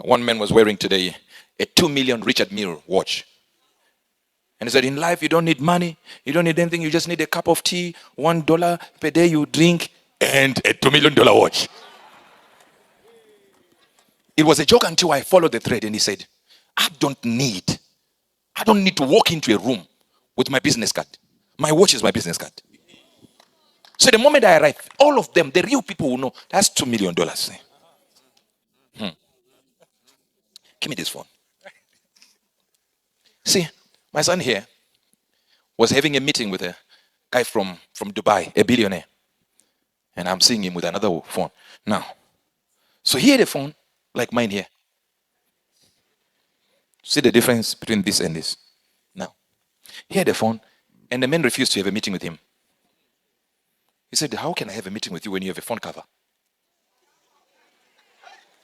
One man was wearing today a 2 million Richard Mille watch. And he said, in life, you don't need money. You don't need anything. You just need a cup of tea, $1 per day you drink, and a $2 million watch. It was a joke until I followed the thread, and he said, I don't need to walk into a room with my business card. My watch is my business card. So the moment I arrive, all of them, the real people will know, that's $2 million. Give me this phone. See, my son here was having a meeting with a guy from Dubai, a billionaire. And I'm seeing him with another phone. Now, so here the phone, like mine here. See the difference between this and this? Now, here the phone, and the man refused to have a meeting with him. He said, how can I have a meeting with you when you have a phone cover?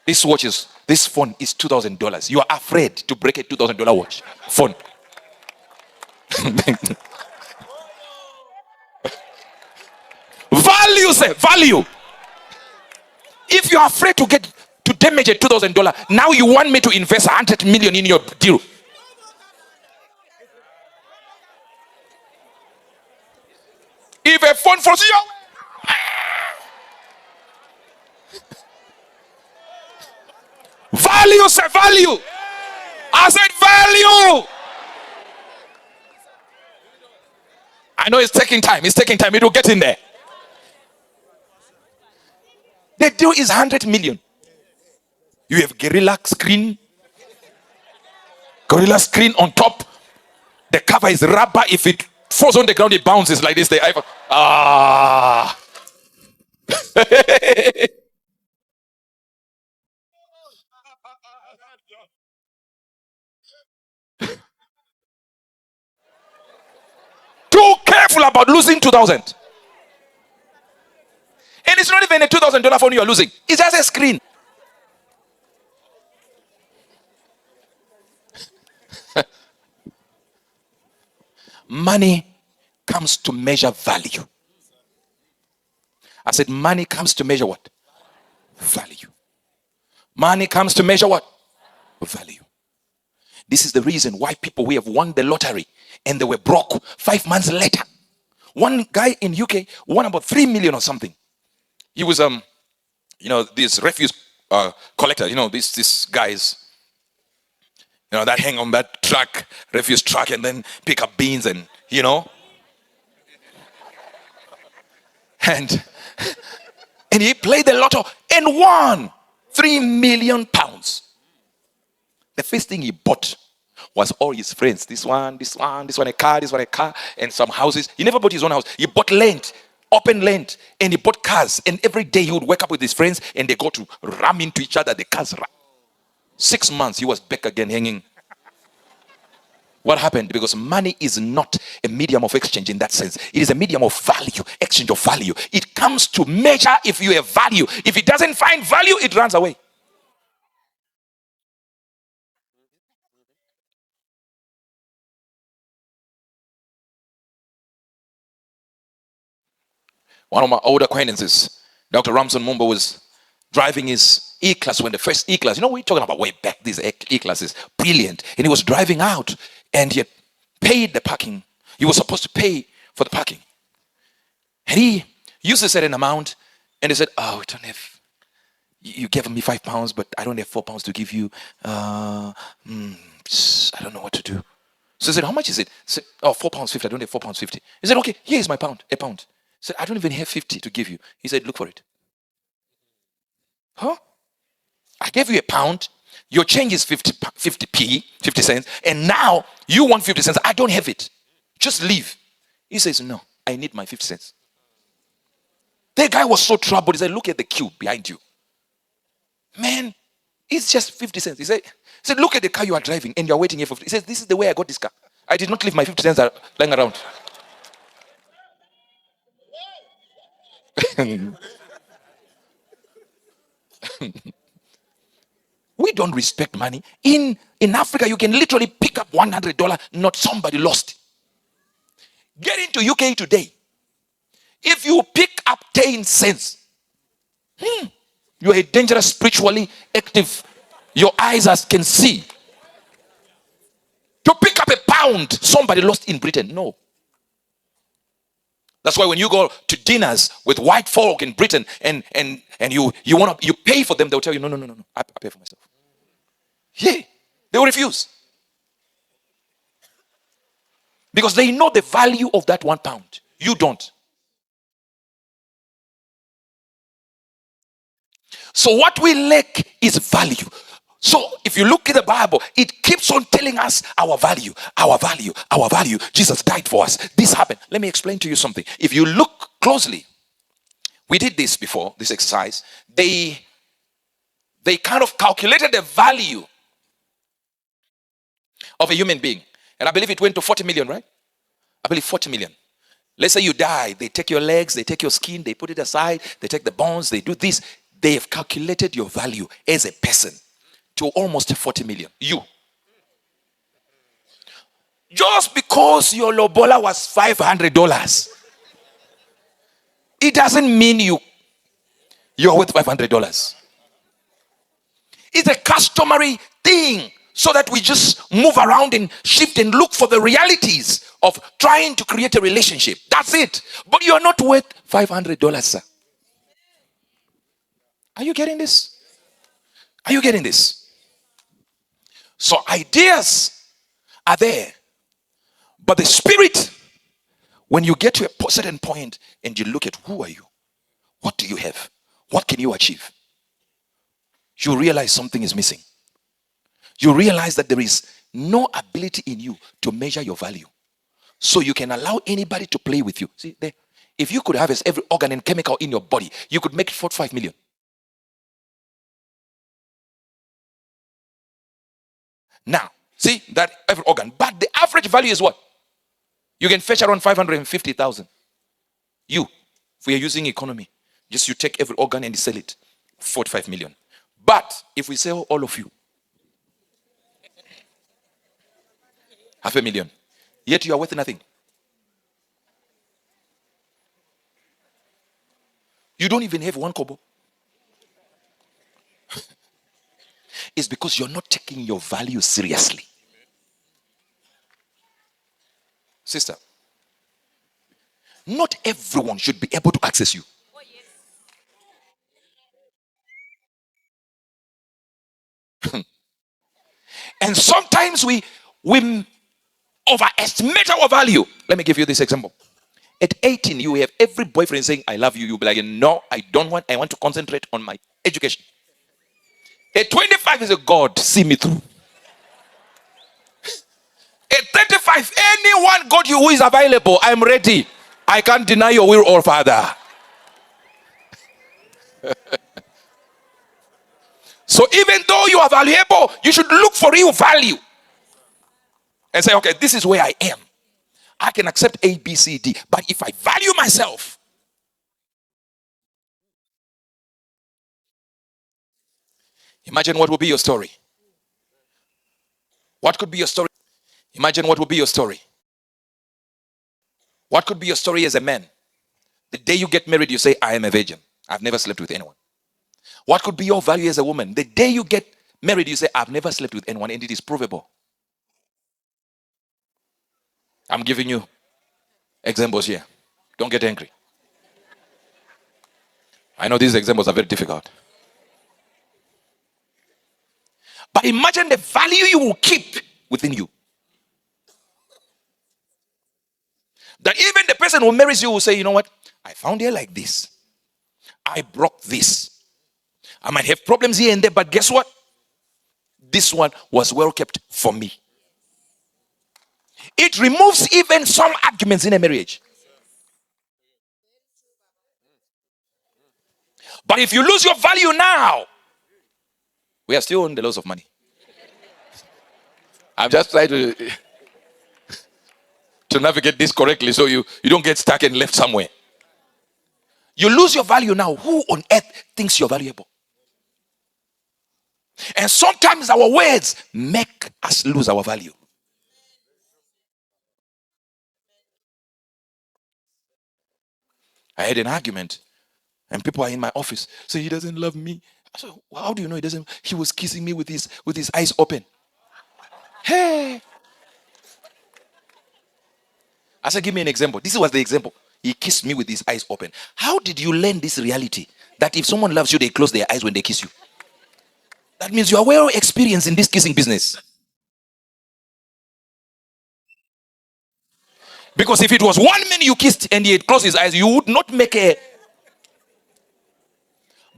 This phone is $2,000. You are afraid to break a $2,000 watch phone. Value, sir, value. If you are afraid to damage a $2,000, now you want me to invest 100 million in your deal. If a phone falls you, value, sir, value. I said value. I know it's taking time. It will get in there. The deal is 100 million. You have gorilla screen on top. The cover is rubber. If it falls on the ground, it bounces like this. The iPhone. Too careful about losing 2,000. And it's not even a $2,000 phone you are losing. It's just a screen. Money comes to measure value. I said money comes to measure what? Value. Money comes to measure what? Value. This is the reason why people who have won the lottery and they were broke 5 months later. One guy in UK won about 3 million or something. He was this refuse collector, these guys, that hang on that truck, refuse truck, and then pick up beans and and he played the lotto and won 3 million pounds. The first thing he bought was all his friends. This one a car, and some houses. He never bought his own house. He bought land, open land, and he bought cars. And every day he would wake up with his friends and they go to ram into each other. The cars ram. 6 months he was back again hanging. What happened? Because money is not a medium of exchange in that sense. It is a medium of value, exchange of value. It comes to measure if you have value. If it doesn't find value, it runs away. One of my old acquaintances, Dr. Ramson Mumba, was driving his E-Class when the first E-Class, we're talking about way back, this E-Class is brilliant. And he was driving out and he had paid the parking. He was supposed to pay for the parking. And he used a certain amount and he said, I don't have, you gave me £5, but I don't have £4 to give you. I don't know what to do. So he said, how much is it? He said, £4.50. I don't have £4.50. He said, okay, here is my pound, a pound. He said, I don't even have 50 to give you. He said, look for it. Huh? I gave you a pound. Your change is 50 cents. And now you want 50 cents. I don't have it. Just leave. He says, no, I need my 50 cents. The guy was so troubled. He said, look at the queue behind you. Man, it's just 50 cents. He said, look at the car you are driving and you're waiting here for 50. He says, this is the way I got this car. I did not leave my 50 cents lying around. We don't respect money. In Africa, you can literally pick up $100, not somebody lost. Get into UK today. If you pick up 10 cents, you are a dangerous, spiritually active Your eyes can see. To pick up a pound, somebody lost in Britain. No. That's why when you go to dinners with white folk in Britain and you want to you pay for them, they'll tell you, no. I pay for myself. Yeah. They will refuse. Because they know the value of that £1. You don't. So what we lack is value. So if you look at the Bible, it keeps on telling us our value, our value, our value. Jesus died for us. This happened. Let me explain to you something. If you look closely, we did this before, this exercise. They kind of calculated the value of a human being. And I believe it went to 40 million, right? I believe 40 million. Let's say you die. They take your legs, they take your skin, they put it aside, they take the bones, they do this. They have calculated your value as a person to almost 40 million. You. Just because your lobola was $500, it doesn't mean you're worth $500. It's a customary thing so that we just move around and shift and look for the realities of trying to create a relationship. That's it. But you're not worth $500, sir. Are you getting this? Are you getting this? So ideas are there. But the spirit, when you get to a certain point and you look at who are you? What do you have? What can you achieve? You realize something is missing. You realize that there is no ability in you to measure your value. So you can allow anybody to play with you. See, there, if you could harvest every organ and chemical in your body, you could make 45 million. Now, see that every organ. But the average value is what? You can fetch around 550,000. You, if we are using economy, just you take every organ and sell it, 45 million. But if we sell all of you, 500,000, yet you are worth nothing. You don't even have one kobo. It's because you're not taking your value seriously. Sister, not everyone should be able to access you. And sometimes we overestimate our value. Let me give you this example. At 18, you have every boyfriend saying, I love you. You'll be like, no, I don't want, I want to concentrate on my education. At 25, is a God, see me through. At 35, anyone God you who is available, I'm ready. I can't deny your will or Father. So even though you are valuable, you should look for real value. And say, okay, this is where I am. I can accept A, B, C, D. But if I value myself, imagine what will be your story. What could be your story? Imagine what will be your story. What could be your story as a man? The day you get married, you say, I am a virgin. I've never slept with anyone. What could be your value as a woman? The day you get married, you say, I've never slept with anyone, and it is provable. I'm giving you examples here. Don't get angry. I know these examples are very difficult. But imagine the value you will keep within you. That even the person who marries you will say, you know what? I found her like this. I broke this. I might have problems here and there, but guess what? This one was well kept for me. It removes even some arguments in a marriage. But if you lose your value now, we are still on the loss of money. I'm just trying to navigate this correctly so you don't get stuck and left somewhere. You lose your value now. Who on earth thinks you're valuable? And sometimes our words make us lose our value. I had an argument and people are in my office say he doesn't love me. I said, well, how do you know he doesn't? He was kissing me with his eyes open. Hey. I said, give me an example. This was the example. He kissed me with his eyes open. How did you learn this reality? That if someone loves you, they close their eyes when they kiss you. That means you are well experienced in this kissing business. Because if it was one man you kissed and he had closed his eyes, you would not make a.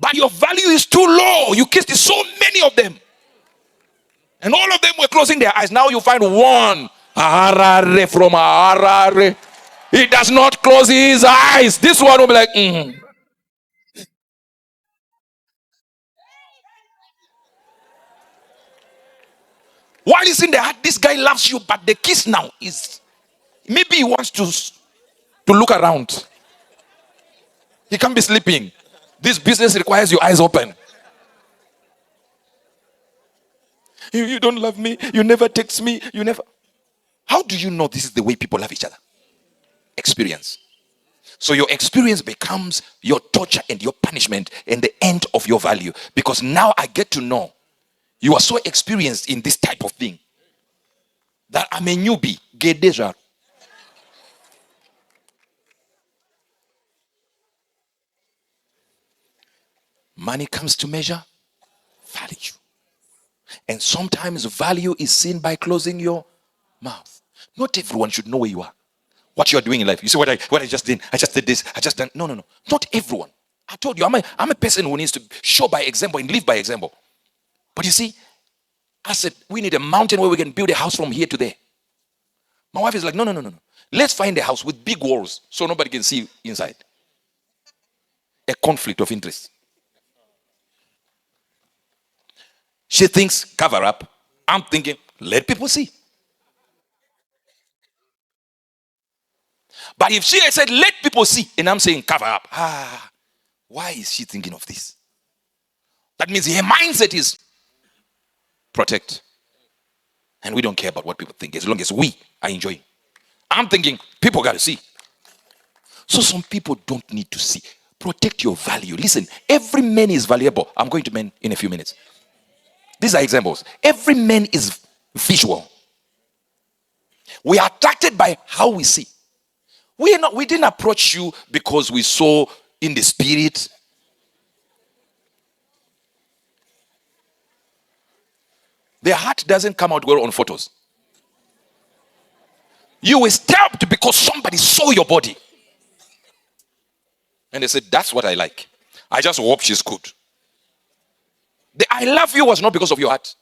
But your value is too low. You kissed so many of them. And all of them were closing their eyes. Now you find one. Harare from Harare. He does not close his eyes. This one will be like, While he's in the heart, this guy loves you, but the kiss now is maybe he wants to look around. He can't be sleeping. This business requires your eyes open. You don't love me. You never text me. You never. How do you know this is the way people love each other? Experience. So your experience becomes your torture and your punishment and the end of your value. Because now I get to know you are so experienced in this type of thing that I'm a newbie. Get deja. Money comes to measure value. And sometimes value is seen by closing your mouth. Not everyone should know where you are. What you are doing in life. You see what I just did. I just did this. I just done. No. Not everyone. I told you, I'm a person who needs to show by example and live by example. But you see, I said, we need a mountain where we can build a house from here to there. My wife is like, no. Let's find a house with big walls so nobody can see inside. A conflict of interest. She thinks cover up. I'm thinking, let people see. But if she had said, let people see, and I'm saying cover up, why is she thinking of this? That means her mindset is protect. And we don't care about what people think as long as we are enjoying. I'm thinking people got to see. So some people don't need to see. Protect your value. Listen, every man is valuable. I'm going to men in a few minutes. These are examples. Every man is visual. We are attracted by how we see. We didn't approach you because we saw in the spirit. Their heart doesn't come out well on photos. You were stabbed because somebody saw your body. And they said, that's what I like. I just hope she's good. The I love you was not because of your heart.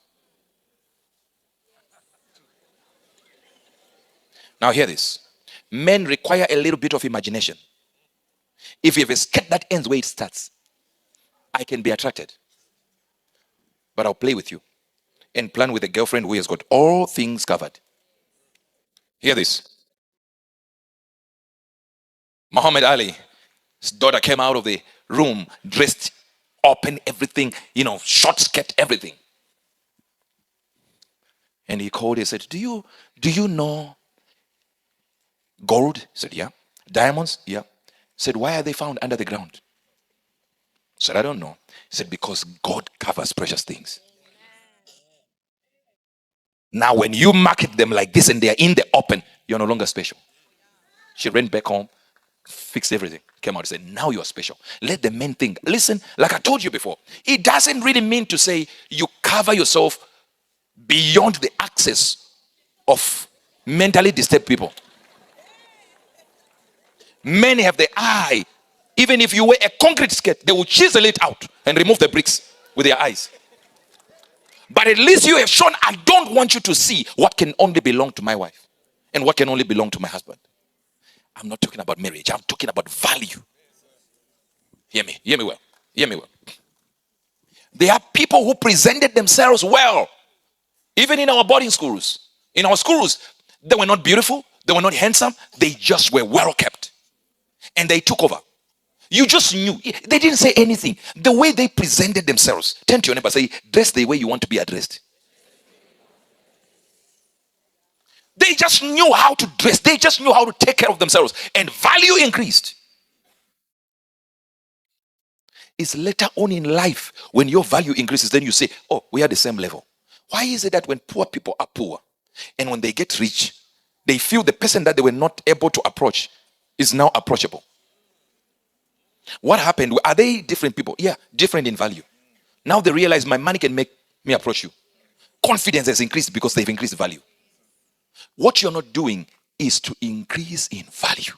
Now hear this. Men require a little bit of imagination. If you have a skirt that ends where it starts, I can be attracted. But I'll play with you and plan with a girlfriend who has got all things covered. Hear this. Muhammad Ali's daughter came out of the room dressed open, everything, short skirt, everything. And he called, he said, do you know gold? He said, yeah. Diamonds? Yeah. He said, why are they found under the ground? He said, I don't know. He said, because God covers precious things. Now when you market them like this and they are in the open, you're no longer special. She ran back home, fixed everything, came out and said, now you're special. Let the men think. Listen, like I told you before, it doesn't really mean to say you cover yourself beyond the access of mentally disturbed people. Men have the eye. Even if you wear a concrete skirt, they will chisel it out and remove the bricks with their eyes. But at least you have shown, I don't want you to see what can only belong to my wife and what can only belong to my husband. I'm not talking about marriage. I'm talking about value. Hear me well. There are people who presented themselves well. Even in our boarding schools. In our schools, they were not beautiful. They were not handsome. They just were well kept. And they took over. You just knew. They didn't say anything. The way they presented themselves. Turn to your neighbor, say, dress the way you want to be addressed. They just knew how to dress. They just knew how to take care of themselves. And value increased. It's later on in life when your value increases, then you say, oh, we are the same level. Why is it that when poor people are poor and when they get rich, they feel the person that they were not able to approach is now approachable? What happened? Are they different people? Yeah, different in value. Now they realize my money can make me approach you. Confidence has increased because they've increased value. What you're not doing is to increase in value.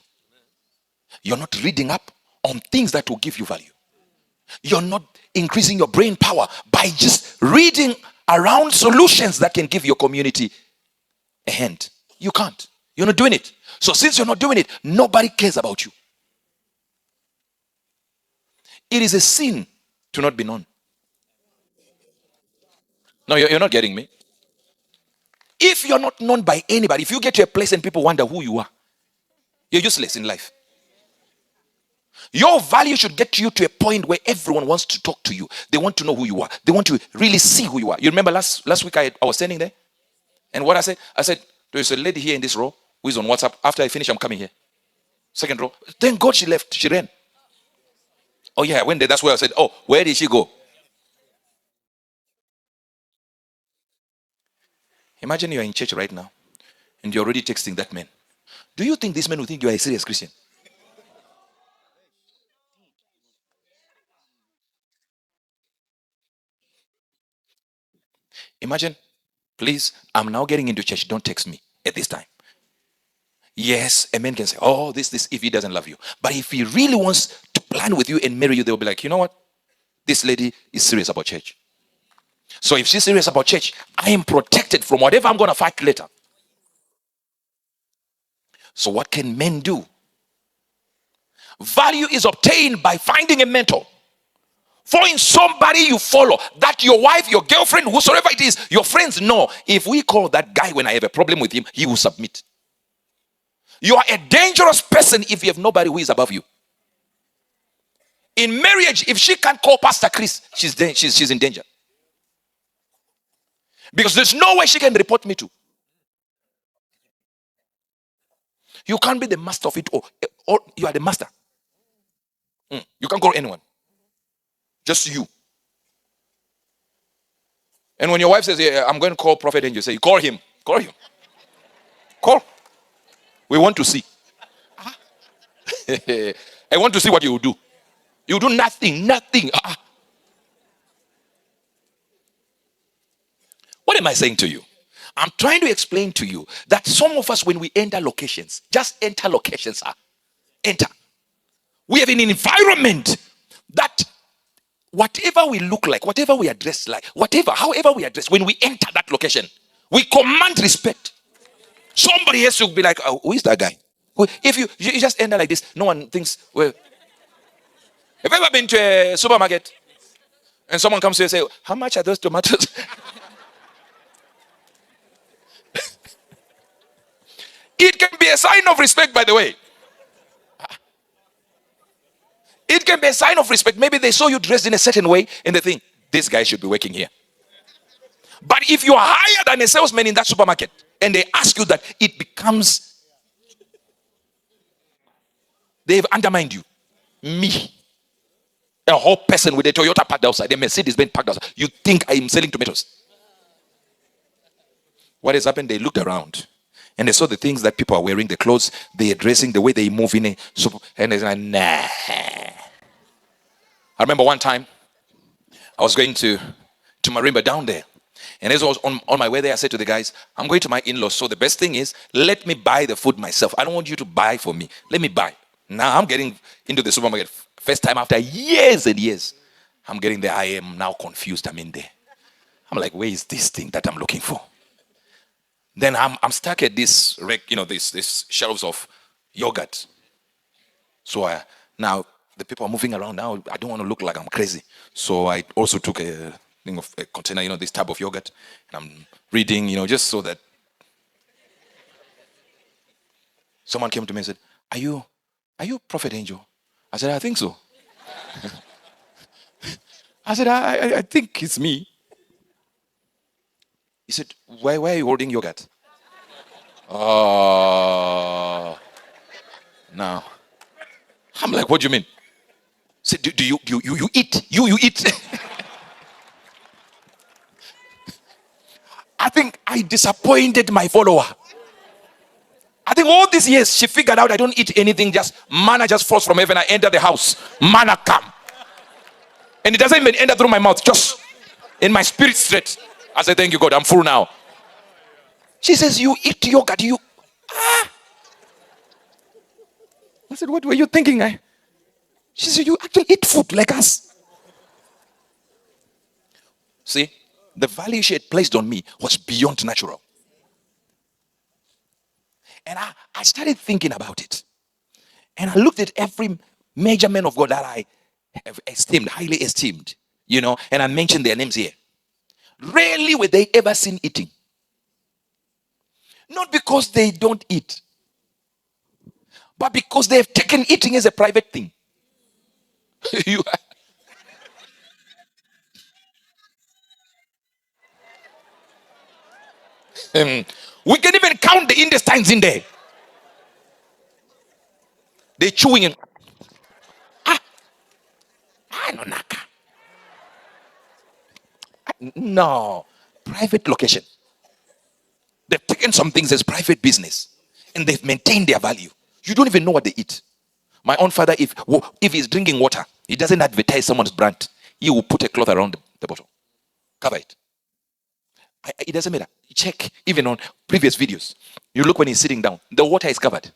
You're not reading up on things that will give you value. You're not increasing your brain power by just reading around solutions that can give your community a hand. You can't. You're not doing it. So since you're not doing it, nobody cares about you. It is a sin to not be known. No, you're not getting me. If you're not known by anybody, if you get to a place and people wonder who you are, you're useless in life. Your value should get you to a point where everyone wants to talk to you. They want to know who you are. They want to really see who you are. You remember last week I was standing there? And what I said, there's a lady here in this row who is on WhatsApp. After I finish, I'm coming here. Second row. Thank God she left. She ran. Oh yeah, I went there. That's where I said, oh, where did she go? Imagine you're in church right now and you're already texting that man. Do you think this man will think you are a serious Christian? Imagine, please, I'm now getting into church. Don't text me at this time. Yes, a man can say, oh, this, if he doesn't love you. But if he really wants to plan with you and marry you, they'll be like, you know what? This lady is serious about church. So if she's serious about church, I am protected from whatever I'm going to fight later. So what can men do? Value is obtained by finding a mentor. Following somebody you follow, that your wife, your girlfriend, whosoever it is, your friends know. If we call that guy when I have a problem with him, he will submit. You are a dangerous person if you have nobody who is above you. In marriage, if she can't call Pastor Chris, she's in danger. Because there's no way she can report me to. You can't be the master of it or you are the master. You can't call anyone. Just you. And when your wife says, yeah, I'm going to call Prophet Angel, say, call him. Call him. Call. We want to see. I want to see what you will do. You do nothing. What am I saying to you? I'm trying to explain to you that some of us, when we enter locations, just enter locations, enter. We have an environment that whatever we look like, whatever we are dressed like, however we are dressed, when we enter that location, we command respect. Somebody else will be like, oh, who is that guy? If you just enter like this, no one thinks, well, have you ever been to a supermarket and someone comes to you and say, how much are those tomatoes? It can be a sign of respect, by the way. It can be a sign of respect. Maybe they saw you dressed in a certain way and they think, this guy should be working here. But if you are higher than a salesman in that supermarket and they ask you that, it becomes, they've undermined you. Me, a whole person with a Toyota parked outside, a Mercedes Benz parked outside. You think I am selling tomatoes? What has happened? They looked around and they saw the things that people are wearing, the clothes they are dressing, the way they move in a super, and they're like, nah. I remember one time I was going to Marimba down there. And as I was on my way there, I said to the guys, I'm going to my in-laws. So the best thing is, let me buy the food myself. I don't want you to buy for me. Let me buy. Now I'm getting into the supermarket. First time after years and years. I'm getting there. I am now confused. I'm in there. I'm like, where is this thing that I'm looking for? Then I'm stuck at this this shelves of yogurt. So now the people are moving around now. I don't want to look like I'm crazy. So I also took a thing of a container, this type of yogurt. And I'm reading, just so that. Someone came to me and said, are you Prophet Angel? I said, I think so. I said, I think it's me. He said, why are you holding yogurt? Oh, now. I'm like, what do you mean? Say, do you eat? You eat? I think I disappointed my follower. I think all these years she figured out I don't eat anything, just manna just falls from heaven. I enter the house, manna come. And it doesn't even enter through my mouth, just in my spirit straight. I said, thank you, God, I'm full now. She says, you eat yogurt, you. Ah. I said, what were you thinking? She said, you actually eat food like us. See, the value she had placed on me was beyond natural. And I started thinking about it. And I looked at every major man of God that I have esteemed, highly esteemed, and I mentioned their names here. Rarely were they ever seen eating. Not because they don't eat, but because they have taken eating as a private thing. You we can even count the intestines in there. They're chewing and no naka. No, private location. They've taken some things as private business, and they've maintained their value. You don't even know what they eat. My own father, if he's drinking water, he doesn't advertise someone's brand. He will put a cloth around the bottle, cover it. It doesn't matter. Check even on previous videos. You look when he's sitting down, the water is covered.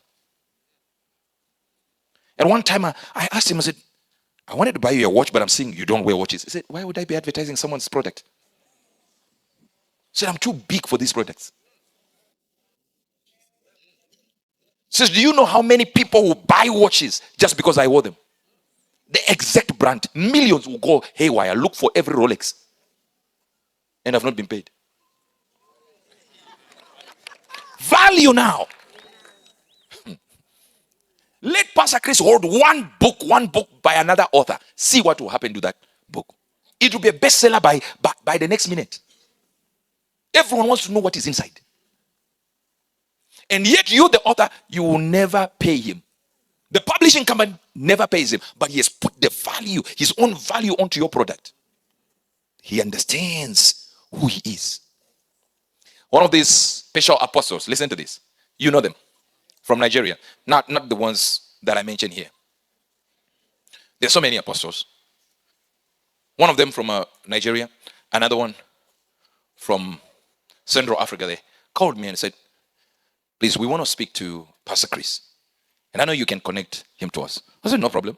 And one time I asked him, I said, I wanted to buy you a watch, but I'm seeing you don't wear watches. He said, why would I be advertising someone's product? I said, I'm too big for these products. He says, do you know how many people will buy watches just because I wore them? The exact brand. Millions will go haywire, look for every Rolex. And I've not been paid. Value now. Let Pastor Chris hold one book by another author. See what will happen to that book. It will be a bestseller by the next minute. Everyone wants to know what is inside. And yet you, the author, you will never pay him. The publishing company never pays him. But he has put the value, his own value onto your product. He understands who he is. One of these special apostles, listen to this. You know them from Nigeria. Not the ones that I mentioned here. There's so many apostles. One of them from Nigeria, another one from Central Africa. They called me and said, please, we want to speak to Pastor Chris. And I know you can connect him to us. I said, no problem.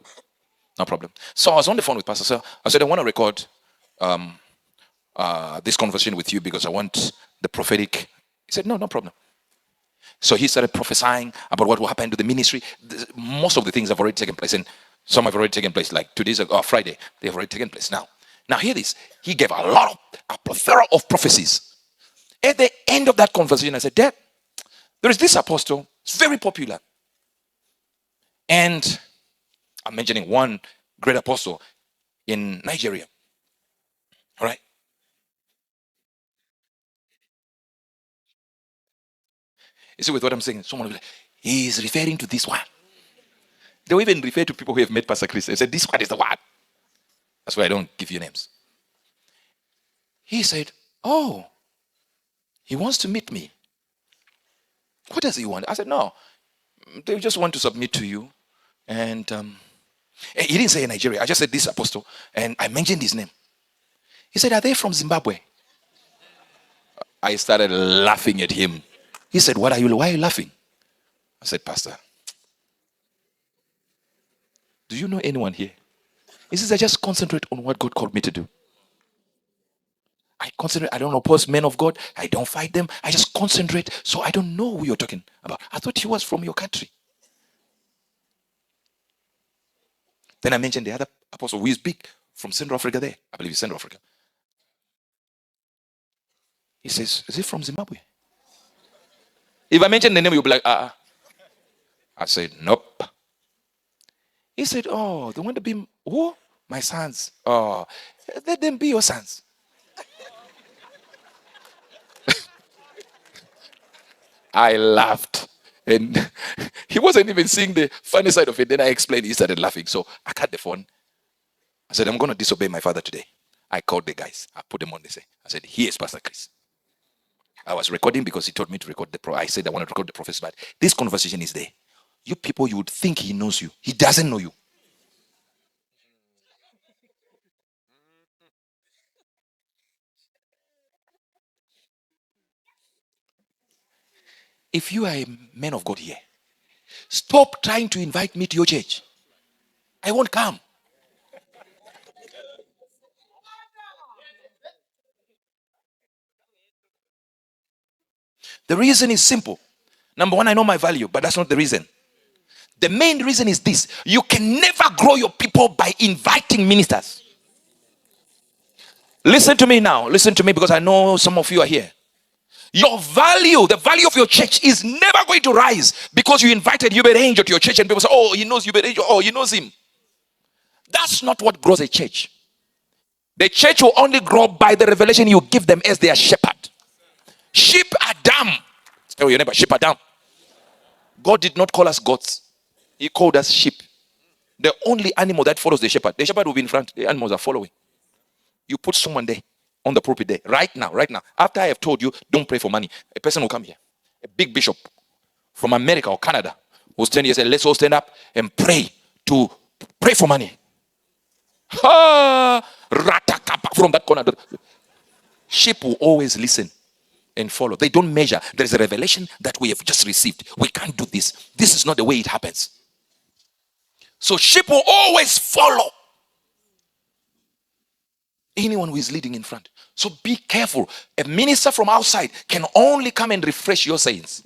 No problem. So I was on the phone with Pastor Sir. I said, I want to record this conversation with you because I want the prophetic. He said, no problem. So he started prophesying about what will happen to the ministry. Most of the things have already taken place, and some have already taken place, like 2 days ago, Friday, they have already taken place. Now hear this. He gave a plethora of prophecies. At the end of that conversation, I said, Dad, there is this apostle, it's very popular. And I'm mentioning one great apostle in Nigeria. All right? You see with what I'm saying? Someone will be like, he's referring to this one. They will even refer to people who have met Pastor Chris. They said, this one is the one. That's why I don't give you names. He said, oh, he wants to meet me. What does he want? I said, no, they just want to submit to you. And he didn't say Nigeria. I just said this apostle. And I mentioned his name. He said, are they from Zimbabwe? I started laughing at him. He said, why are you laughing? I said, Pastor, do you know anyone here? He says, I just concentrate on what God called me to do. I concentrate. I don't oppose men of God. I don't fight them. I just concentrate. So I don't know who you're talking about. I thought he was from your country. Then I mentioned the other apostle who is big from Central Africa there. I believe it's Central Africa. He says, is he from Zimbabwe? If I mention the name, you'll be like, I said, nope. He said, oh, they want to be, who? My sons. Oh, let them be your sons. I laughed. And he wasn't even seeing the funny side of it. Then I explained, he started laughing. So I cut the phone. I said, I'm going to disobey my father today. I called the guys. I put them on the say. I said, here's Pastor Chris. I was recording because he told me to record I said I want to record the prophecy, but this conversation is there. You people, you would think he knows you. He doesn't know you. If you are a man of God here, stop trying to invite me to your church. I won't come. The reason is simple. Number one, I know my value, but that's not the reason. The main reason is this: you can never grow your people by inviting ministers. Listen to me now. Listen to me, because I know some of you are here. Your value, the value of your church, is never going to rise because you invited Uebert Angel to your church and people say, oh, he knows Uebert Angel. Oh, he knows him. That's not what grows a church. The church will only grow by the revelation you give them as their shepherd. Sheep are dumb. Tell your neighbor, sheep are dumb. God did not call us goats. He called us sheep. The only animal that follows the shepherd will be in front. The animals are following. You put someone there on the pulpit there, right now. After I have told you, don't pray for money, a person will come here, a big bishop from America or Canada, will stand here and say, let's all stand up and pray for money. From that corner. Sheep will always listen and follow. They don't measure. There is a revelation that we have just received. We can't do this. This is not the way it happens. So sheep will always follow anyone who is leading in front. So be careful. A minister from outside can only come and refresh your saints.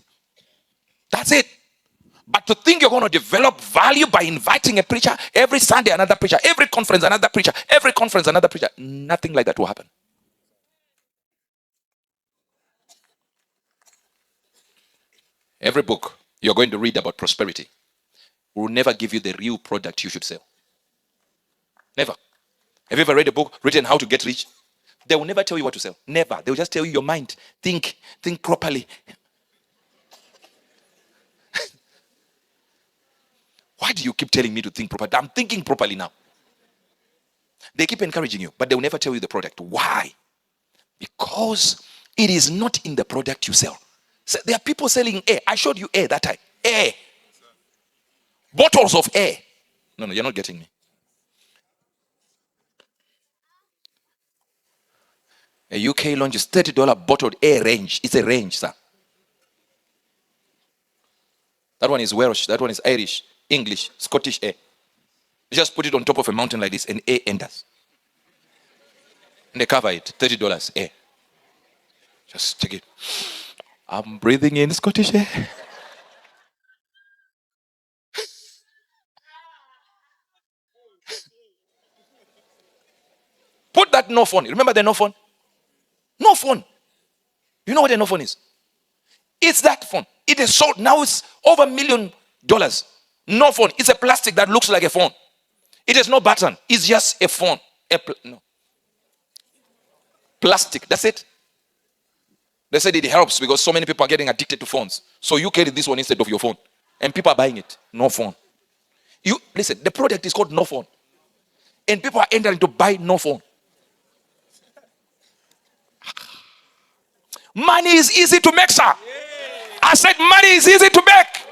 That's it. But to think you're going to develop value by inviting a preacher every Sunday, another preacher, every conference, another preacher, every conference, another preacher, nothing like that will happen. Every book you're going to read about prosperity will never give you the real product you should sell. Never. Have you ever read a book written how to get rich? They will never tell you what to sell. Never. They will just tell you your mind. Think properly. Why do you keep telling me to think properly? I'm thinking properly now. They keep encouraging you, but they will never tell you the product. Why? Because it is not in the product you sell. So there are people selling air. I showed you air that time. Air. Bottles of air. No, you're not getting me. A UK launches $30 bottled air range. It's a range, sir. That one is Welsh. That one is Irish, English, Scottish air. You just put it on top of a mountain like this and air enters. And they cover it. $30 air. Just take it. I'm breathing in Scottish air. Put that no phone. Remember the no phone? No phone. You know what a no phone is? It's that phone. It is sold. Now it's over $1 million. No phone. It's a plastic that looks like a phone. It has no button. It's just a phone. No. Plastic. That's it. They said it helps because so many people are getting addicted to phones. So you carry this one instead of your phone. And people are buying it. No phone. You listen, the product is called no phone. And people are entering to buy no phone. Money is easy to make, sir. I said money is easy to make.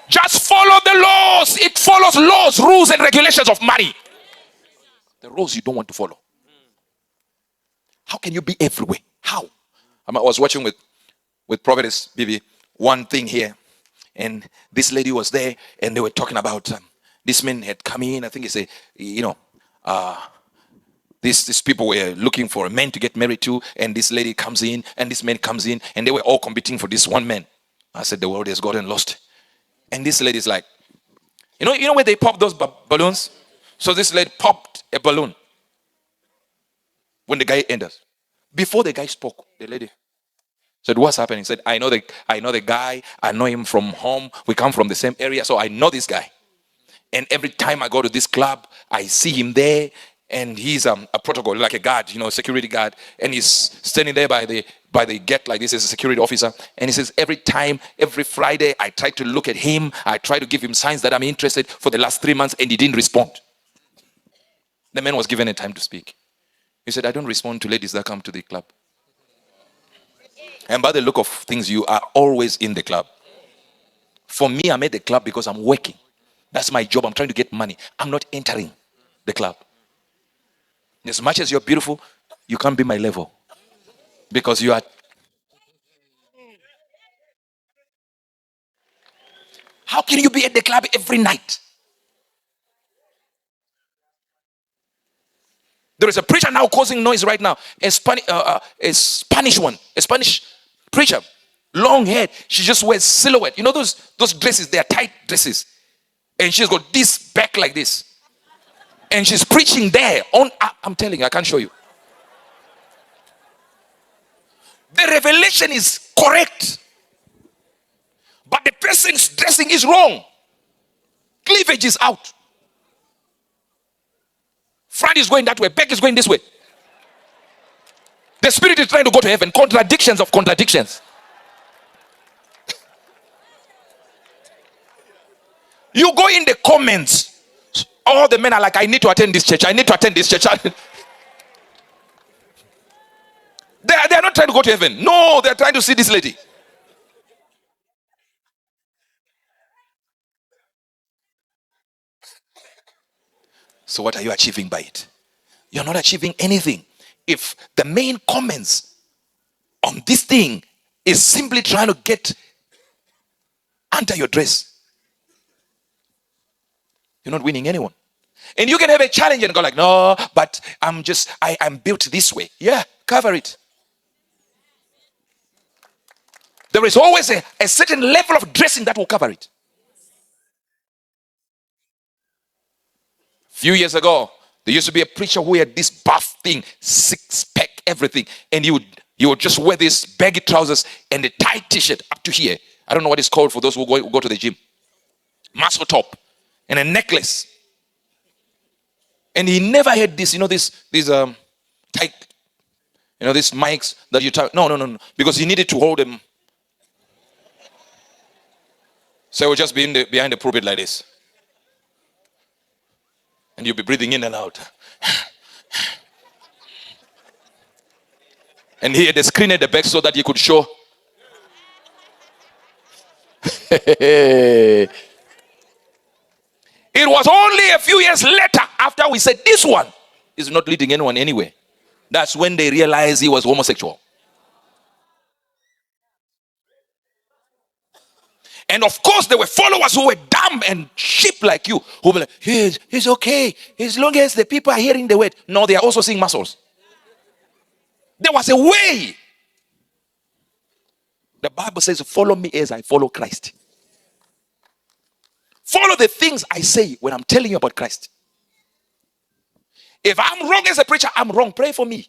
Just follow the laws. It follows laws, rules, and regulations of money. The rules you don't want to follow. How can you be everywhere? How? I was watching with Prophetess Bibi one thing here, and this lady was there, and they were talking about this man had come in. I think he said, these people were looking for a man to get married to, and this lady comes in, and this man comes in, and they were all competing for this one man. I said, the world has gotten lost. And this lady's like, you know where they pop those balloons? So this lady popped a balloon when the guy enters. Before the guy spoke, the lady said, what's happening? He said, I know the guy. I know him from home. We come from the same area, so I know this guy. And every time I go to this club, I see him there. And he's a protocol, like a guard, security guard. And he's standing there by the gate like this as a security officer. And he says, every Friday, I try to look at him. I try to give him signs that I'm interested for the last 3 months, and he didn't respond. The man was given a time to speak. He said, I don't respond to ladies that come to the club. And by the look of things, you are always in the club. For me, I'm at the club because I'm working. That's my job. I'm trying to get money. I'm not entering the club. As much as you're beautiful, you can't be my level. Because you are. How can you be at the club every night? There is a preacher now causing noise right now. A Spanish one. A Spanish preacher. Long hair. She just wears silhouette. You know those dresses? They are tight dresses. And she's got this back like this. And she's preaching there. I'm telling you, I can't show you. The revelation is correct. But the person's dressing is wrong. Cleavage is out. Front is going that way. Back is going this way. The spirit is trying to go to heaven. Contradictions of contradictions. You go in the comments. All the men are like, I need to attend this church. I need to attend this church. They are not trying to go to heaven. No, they are trying to see this lady. So what are you achieving by it? You're not achieving anything. If the main comments on this thing is simply trying to get under your dress, you're not winning anyone. And you can have a challenge and go like, no, but I'm built this way. Yeah, cover it. There is always a certain level of dressing that will cover it. A few years ago, there used to be a preacher who had this buff thing, six-pack, everything. And you would just wear these baggy trousers and a tight t-shirt up to here. I don't know what it's called for those who go to the gym. Muscle top and a necklace. And he never had this, these tight, these mics that you tie. No. Because he needed to hold them. So he would just be behind the pulpit like this. And you'll be breathing in and out. And he had a screen at the back so that he could show. It was only a few years later, after we said this one is not leading anyone anywhere, that's when they realized he was homosexual. And of course, there were followers who were dumb and sheep like you, who were like, he's okay, as long as the people are hearing the word. No, they are also seeing muscles. There was a way. The Bible says, follow me as I follow Christ. Follow the things I say when I'm telling you about Christ. If I'm wrong as a preacher, I'm wrong. Pray for me.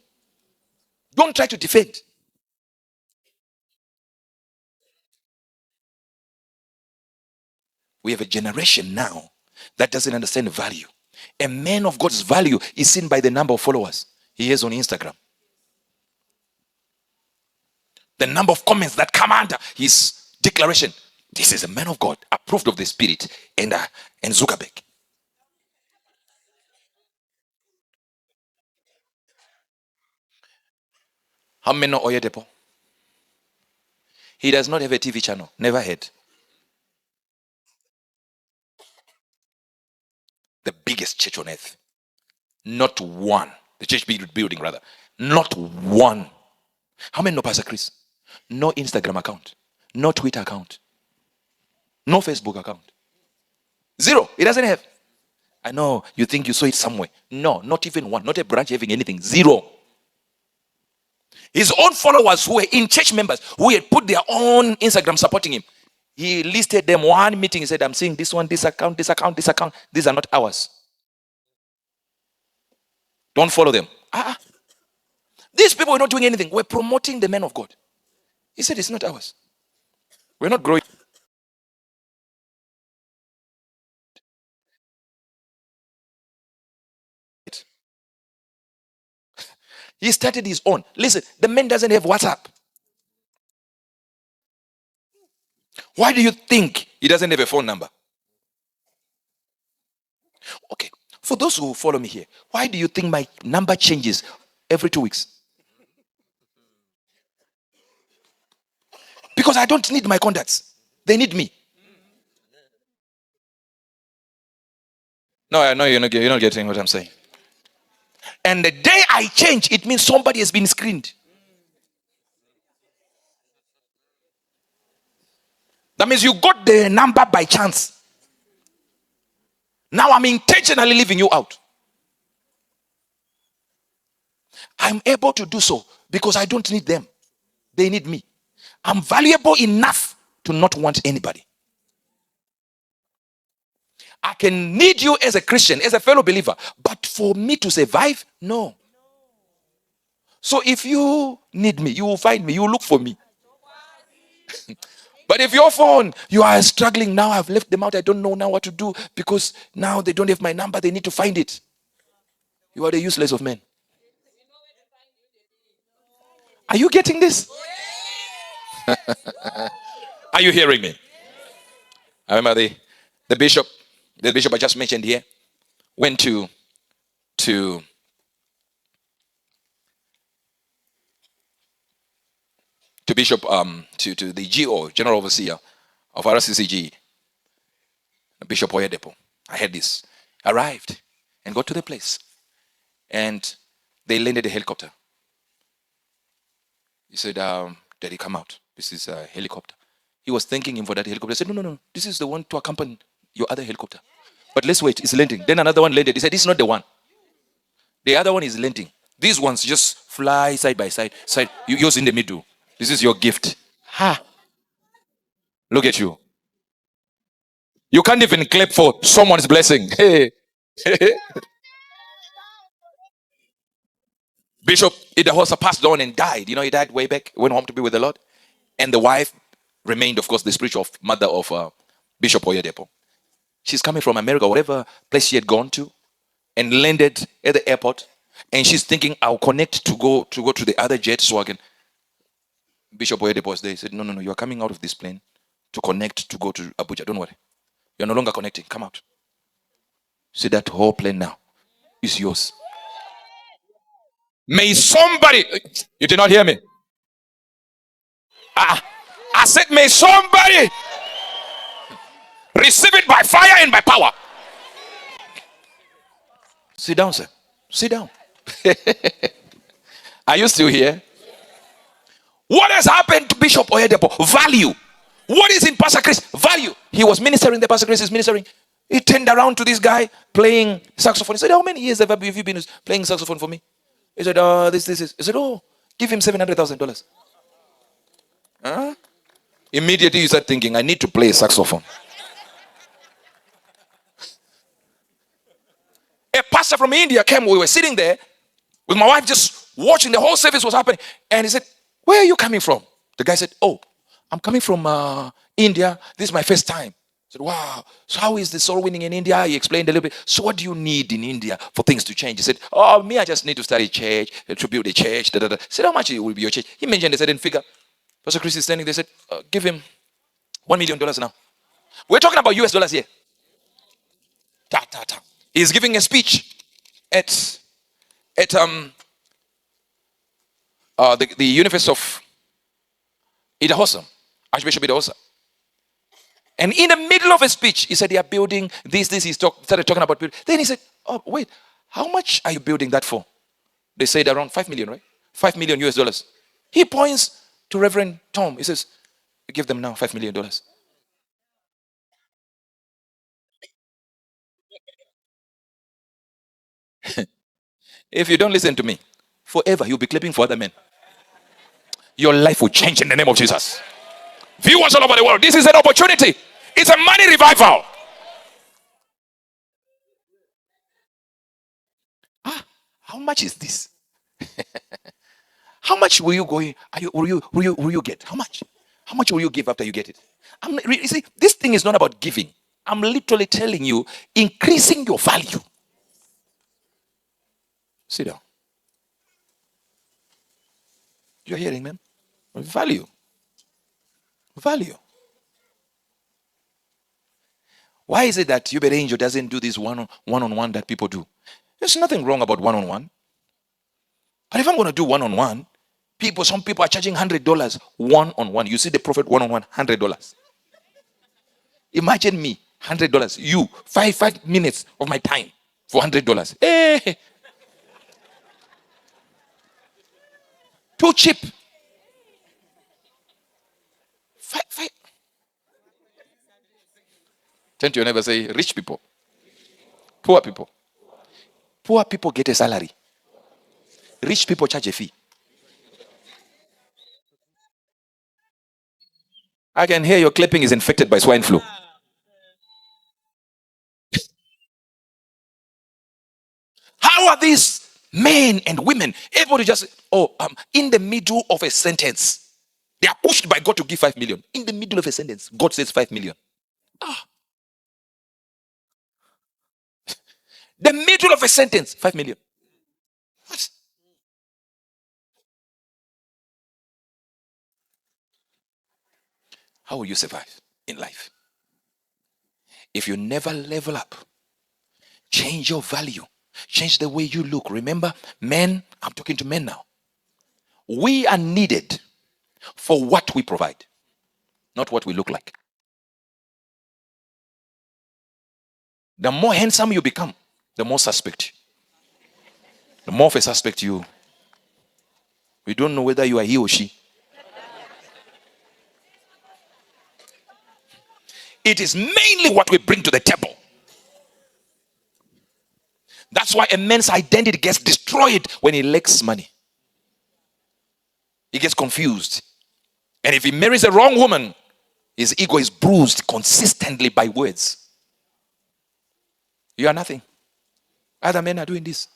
Don't try to defend. We have a generation now that doesn't understand value. A man of God's value is seen by the number of followers he has on Instagram. The number of comments that come under his declaration. This is a man of God, approved of the Spirit, and Zuckerberg. How many know Oyedepo? He does not have a TV channel. Never had. The biggest church on earth. Not one. The church building, rather. Not one. How many know Pastor Chris? No Instagram account. No Twitter account. No Facebook account. Zero. He doesn't have. I know you think you saw it somewhere. No, not even one. Not a branch having anything. Zero. His own followers who were in church members who had put their own Instagram supporting him. He listed them one meeting. He said, I'm seeing this one, this account, this account, this account. These are not ours. Don't follow them. These people were not doing anything. We're promoting the man of God. He said, it's not ours. We're not growing. He started his own. Listen, the man doesn't have WhatsApp. Why do you think he doesn't have a phone number? Okay, For those who follow me here, why do you think my number changes every 2 weeks? Because I don't need my contacts. They need me. No, I know you're not getting what I'm saying. And the day I change, it means somebody has been screened. That means you got the number by chance. Now I'm intentionally leaving you out. I'm able to do so because I don't need them. They need me. I'm valuable enough to not want anybody. I can need you as a Christian, as a fellow believer, but for me to survive, no. So if you need me, you will find me, you will look for me. But if your phone, you are struggling now, I've left them out, I don't know now what to do because now they don't have my number, they need to find it. You are the useless of men. Are you getting this? Are you hearing me? I remember the bishop I just mentioned here went to Bishop to the GO, General Overseer of RCCG, Bishop Oyedepo. I had this. Arrived and got to the place. And they landed a helicopter. He said, Daddy, come out. This is a helicopter. He was thanking him for that helicopter. He said, no. This is the one to accompany your other helicopter. But let's wait. It's landing. Then another one landed. He said, this is not the one. The other one is landing. These ones just fly side by side. Yours in the middle. This is your gift. Ha! Look at you. You can't even clap for someone's blessing. Hey. Bishop Idahosa passed on and died. You know, he died way back, went home to be with the Lord. And the wife remained, of course, the spiritual mother of Bishop Oyedepo. She's coming from America, whatever place she had gone to, and landed at the airport. And she's thinking, I'll connect to go to the other jet so I can. Bishop Oyedepo was there. He said, no, you are coming out of this plane to connect to go to Abuja. Don't worry. You're no longer connecting. Come out. See, that whole plane now is yours. May somebody, you did not hear me. I said, may somebody receive it by fire and by power. Sit down, sir. Sit down. Are you still here? What has happened to Bishop Oyedepo? Value. What is in Pastor Chris? Value. He was ministering, the Pastor Chris is ministering. He turned around to this guy playing saxophone. He said, how many years have you been playing saxophone for me? He said, this is. He said, give him $700,000. Huh? Immediately you start thinking, I need to play a saxophone. A pastor from India came. We were sitting there with my wife just watching the whole service was happening. And he said, where are you coming from? The guy said, I'm coming from India. This is my first time. I said, wow. So how is the soul winning in India? He explained a little bit. So what do you need in India for things to change? He said, me, I just need to start a church, to build a church. I said, how much will be your church? He mentioned a certain figure. Pastor Chris is standing. They said, give him $1 million now. We're talking about US dollars here. He's giving a speech at the University of Idahosa, Archbishop Idahosa. And in the middle of a speech, he said, they are building this. He started talking about building. Then he said, wait, how much are you building that for? They said around 5 million, right? 5 million US dollars. He points to Reverend Tom. He says, give them now $5 million. If you don't listen to me, forever you'll be clapping for other men. Your life will change in the name of Jesus. Viewers all over the world, this is an opportunity. It's a money revival. How much is this? How much will you go? Will you get? How much? How much will you give after you get it? You see, this thing is not about giving. I'm literally telling you, increasing your value. Sit down. You're hearing, man? Value. Value. Why is it that Uebert Angel doesn't do this one-on-one that people do? There's nothing wrong about one-on-one. But if I'm going to do one-on-one, some people are charging $100 one-on-one. You see the prophet one-on-one, $100. Imagine me, $100. You, five minutes of my time for $100. Hey, too cheap. Five. Turn to your neighbor, say, rich people, poor people. Poor people get a salary. Rich people charge a fee. I can hear your clipping is infected by swine flu. How are these men and women able to just, in the middle of a sentence, they are pushed by God to give 5 million. In the middle of a sentence, God says 5 million. The middle of a sentence, 5 million. What? How will you survive in life? If you never level up, change your value, change the way you look. Remember, men, I'm talking to men now. We are needed for what we provide, not what we look like. The more handsome you become, the more suspect. The more of a suspect you. We don't know whether you are he or she. It is mainly what we bring to the table. That's why a man's identity gets destroyed when he lacks money. He gets confused. And if he marries a wrong woman, his ego is bruised consistently by words. You are nothing. Other men are doing this.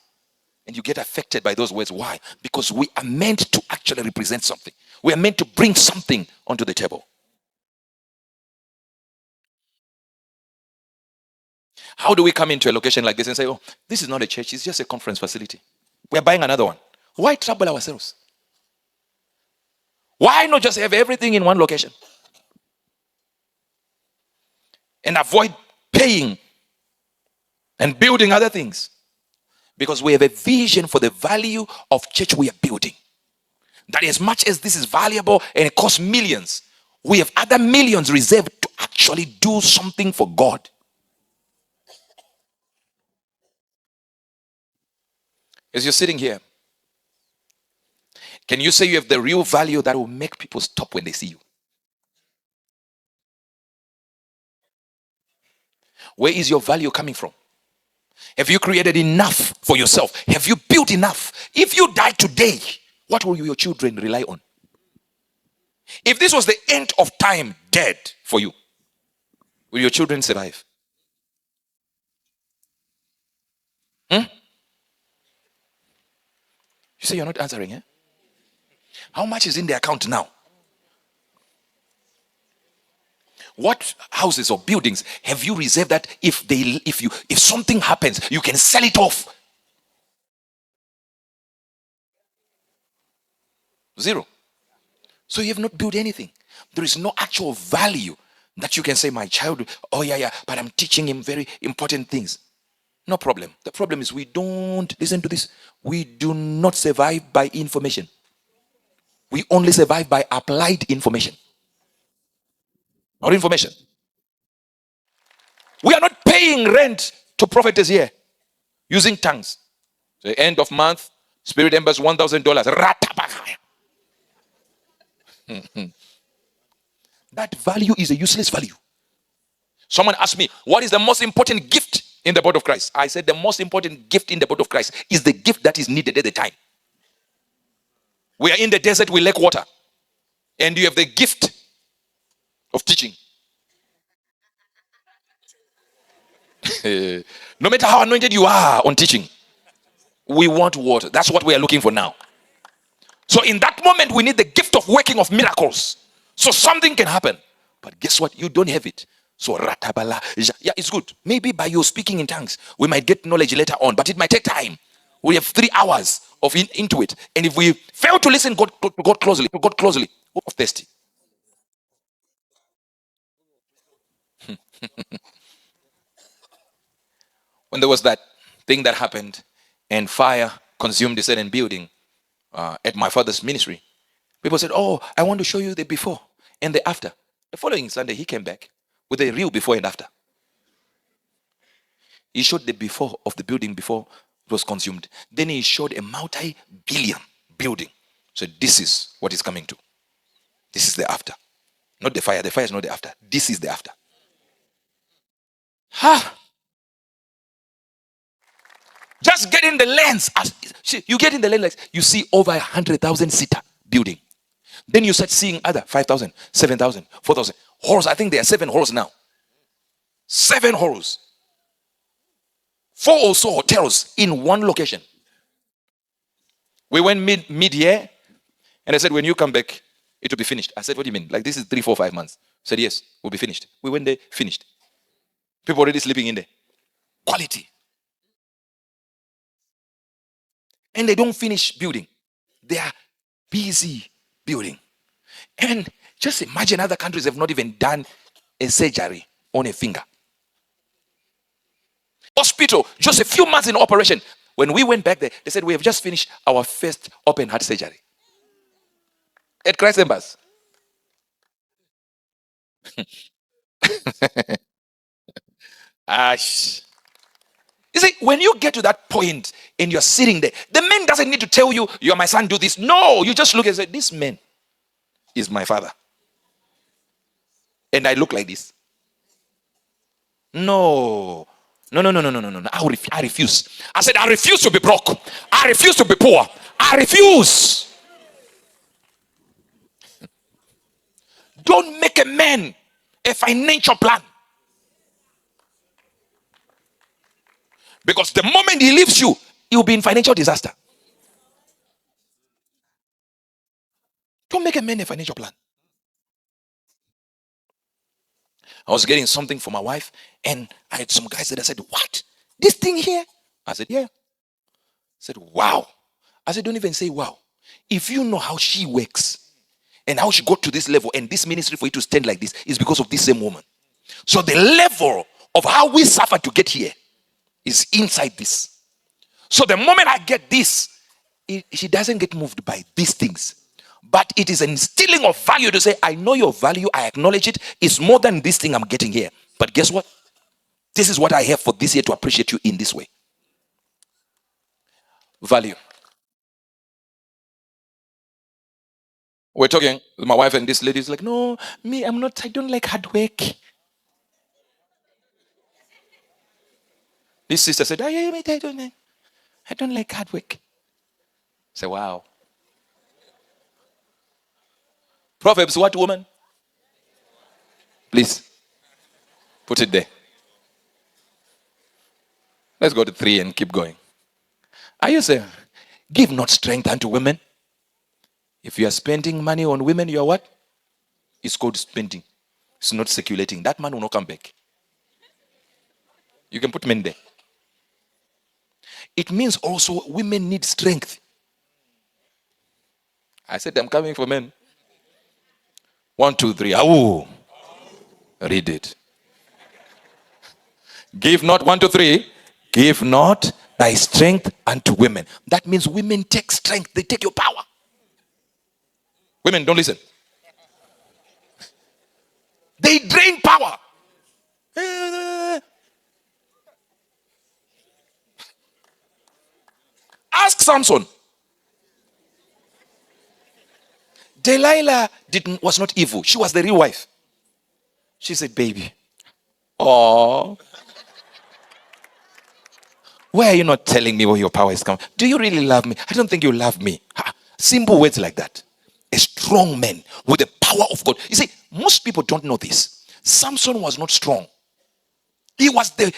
And you get affected by those words. Why? Because we are meant to actually represent something. We are meant to bring something onto the table. How do we come into a location like this and say, oh, this is not a church, it's just a conference facility. We're buying another one. Why trouble ourselves? Why not just have everything in one location? And avoid paying and building other things. Because we have a vision for the value of church we are building. That as much as this is valuable and it costs millions, we have other millions reserved to actually do something for God. As you're sitting here, can you say you have the real value that will make people stop when they see you? Where is your value coming from? Have you created enough for yourself? Have you built enough? If you die today, what will your children rely on? If this was the end of time, dead for you, will your children survive? Hmm? You say you're not answering, eh? How much is in the account now? What houses or buildings have you reserved that if something happens, you can sell it off? Zero. So you have not built anything. There is no actual value that you can say, my child, oh yeah, but I'm teaching him very important things. No problem. The problem is we don't, listen to this, we do not survive by information. We only survive by applied information. Not information. We are not paying rent to prophetess here using tongues. The end of month, spirit embers $1,000. That value is a useless value. Someone asked me, what is the most important gift in the body of Christ? I said the most important gift in the body of Christ is the gift that is needed at the time. We are in the desert, we lack water. And you have the gift of teaching. No matter how anointed you are on teaching, we want water. That's what we are looking for now. So in that moment, we need the gift of working of miracles. So something can happen. But guess what? You don't have it. So ratabala. Yeah, it's good. Maybe by you speaking in tongues, we might get knowledge later on. But it might take time. We have 3 hours of into it. And if we fail to listen to God closely, we're thirsty. When there was that thing that happened and fire consumed a certain building at my father's ministry, people said, oh, I want to show you the before and the after. The following Sunday, he came back with a real before and after. He showed the before of the building before it was consumed. Then he showed a multi-billion building. So this is what is coming to. This is the after. Not the fire. The fire is not the after. This is the after. Ha! Just get in the lens. You get in the lens, you see over 100,000 seater building. Then you start seeing other 5,000, 7,000, 4,000 halls. I think there are 7 halls now. 7 halls. 4 or so hotels in one location. We went mid-year, and I said, when you come back, it will be finished. I said, what do you mean? Like this is 3, 4, 5 months. I said, yes, we'll be finished. We went there, finished. People already sleeping in there. Quality. And they don't finish building. They are busy building. And just imagine other countries have not even done a surgery on a finger. Hospital, just a few months in operation. When we went back there, they said, we have just finished our first open heart surgery. At Christ Embassy. Ash. You see, when you get to that point and you're sitting there, the man doesn't need to tell you, you're my son, do this. No, you just look and say, this man is my father. And I look like this. No. No. I refuse. I said, I refuse to be broke. I refuse to be poor. I refuse. Don't make a man a financial plan. Because the moment he leaves you, he will be in financial disaster. Don't make a man a financial plan. I was getting something for my wife, and I had some guys that I said, what? This thing here? I said, yeah. I said, wow. I said, don't even say wow. If you know how she works and how she got to this level and this ministry for you to stand like this is because of this same woman. So the level of how we suffer to get here is inside this. So the moment I get this, she doesn't get moved by these things. But it is an instilling of value to say, I know your value, I acknowledge it. It's more than this thing I'm getting here. But guess what? This is what I have for this year to appreciate you in this way. Value. We're talking with my wife, and this lady is like, no, I don't like hard work. This sister said, I don't like hard work. I say, wow. Proverbs, what woman? Please, put it there. Let's go to 3 and keep going. Are you saying, give not strength unto women? If you are spending money on women, you are what? It's called spending. It's not circulating. That man will not come back. You can put men there. It means also women need strength. I said, I'm coming for men. 1, 2, 3. Oh, read it. Give not, 1, 2, 3. Give not thy strength unto women. That means women take strength. They take your power. Women, don't listen. They drain power. Ask Samson. Delilah was not evil. She was the real wife. She said, baby. Oh. Why are you not telling me where your power is coming? Do you really love me? I don't think you love me. Simple words like that. A strong man with the power of God. You see, most people don't know this. Samson was not strong. He was the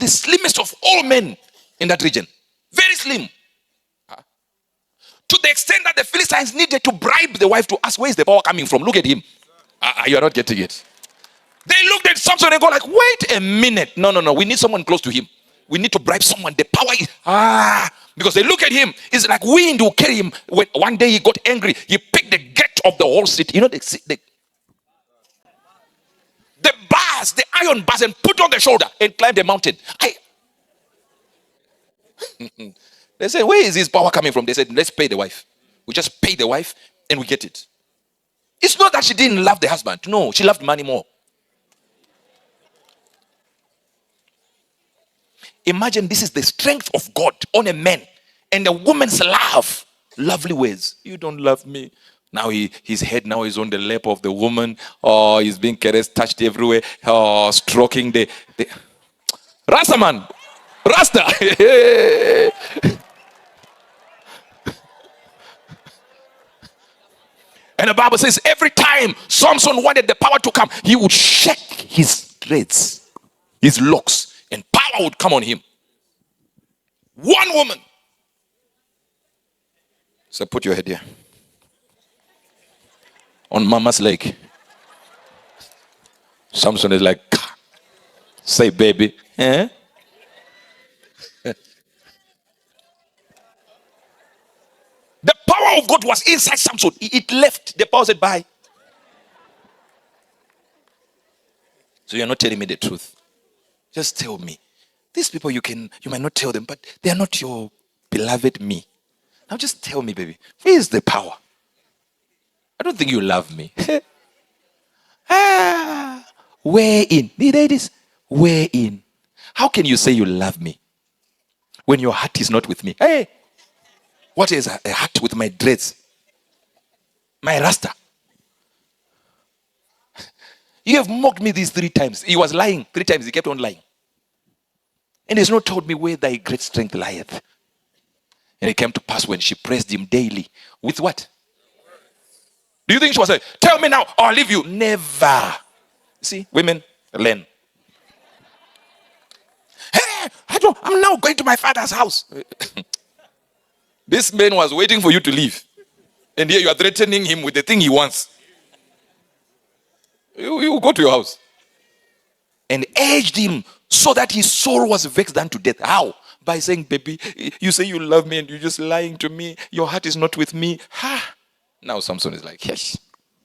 slimmest of all men in that region. Very slim. To the extent that the Philistines needed to bribe the wife to ask, where is the power coming from? Look at him. You are not getting it. They looked at Samson and go like, wait a minute. No. We need someone close to him. We need to bribe someone. The power is, because they look at him. It's like wind will carry him. When one day he got angry, he picked the gate of the whole city. You know, the bars, the iron bars, and put on the shoulder and climbed the mountain. They said, where is his power coming from? They said, let's pay the wife. We just pay the wife and we get it. It's not that she didn't love the husband. No, she loved money more. Imagine this is the strength of God on a man and a woman's love. Lovely ways. You don't love me. Now his head now is on the lap of the woman. Oh, he's being caressed, touched everywhere. Oh, stroking the Rasta man. Rasta. And the Bible says every time Samson wanted the power to come, he would shake his dreads, his locks, and power would come on him. One woman. So put your head here. On mama's leg. Samson is like, say baby. Eh? The power of God was inside Samson. It left. The power said bye. So you're not telling me the truth. Just tell me. These people you might not tell them, but they are not your beloved me. Now just tell me, baby, where is the power? I don't think you love me. Where in? Ladies, where in? How can you say you love me when your heart is not with me? Hey, what is a heart with my dreads? My rasta. You have mocked me these 3 times. He was lying 3 times. He kept on lying. And he's not told me where thy great strength lieth. And it came to pass when she praised him daily. With what? Do you think she was like, tell me now or I'll leave you? Never. See, women, learn. Hey, I'm now going to my father's house. This man was waiting for you to leave. And here you are threatening him with the thing he wants. You go to your house. And urged him so that his soul was vexed unto death. How? By saying, baby, you say you love me and you're just lying to me. Your heart is not with me. Ha! Now Samson is like, yes,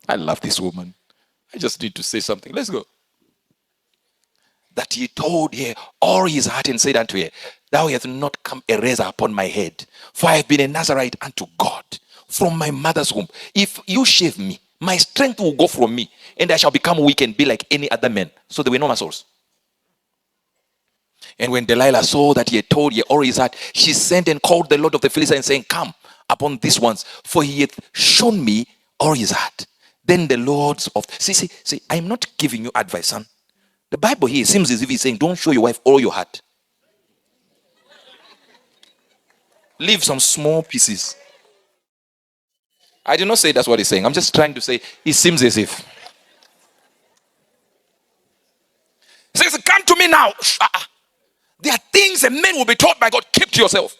I love this woman. I just need to say something. Let's go. That he told her all his heart and said unto her, thou hast not come a razor upon my head, for I have been a Nazarite unto God from my mother's womb. If you shave me, my strength will go from me, and I shall become weak and be like any other man. So there were no muscles. And when Delilah saw that he had told her all his heart, she sent and called the Lord of the Philistines, saying, come upon these ones, for he hath shown me all his heart. Then the lords of see, I'm not giving you advice, son. The Bible here seems as if he's saying, don't show your wife all your heart. Leave some small pieces. I did not say that's what he's saying. I'm just trying to say, it seems as if. He says, come to me now. There are things a man will be taught by God. Keep to yourself.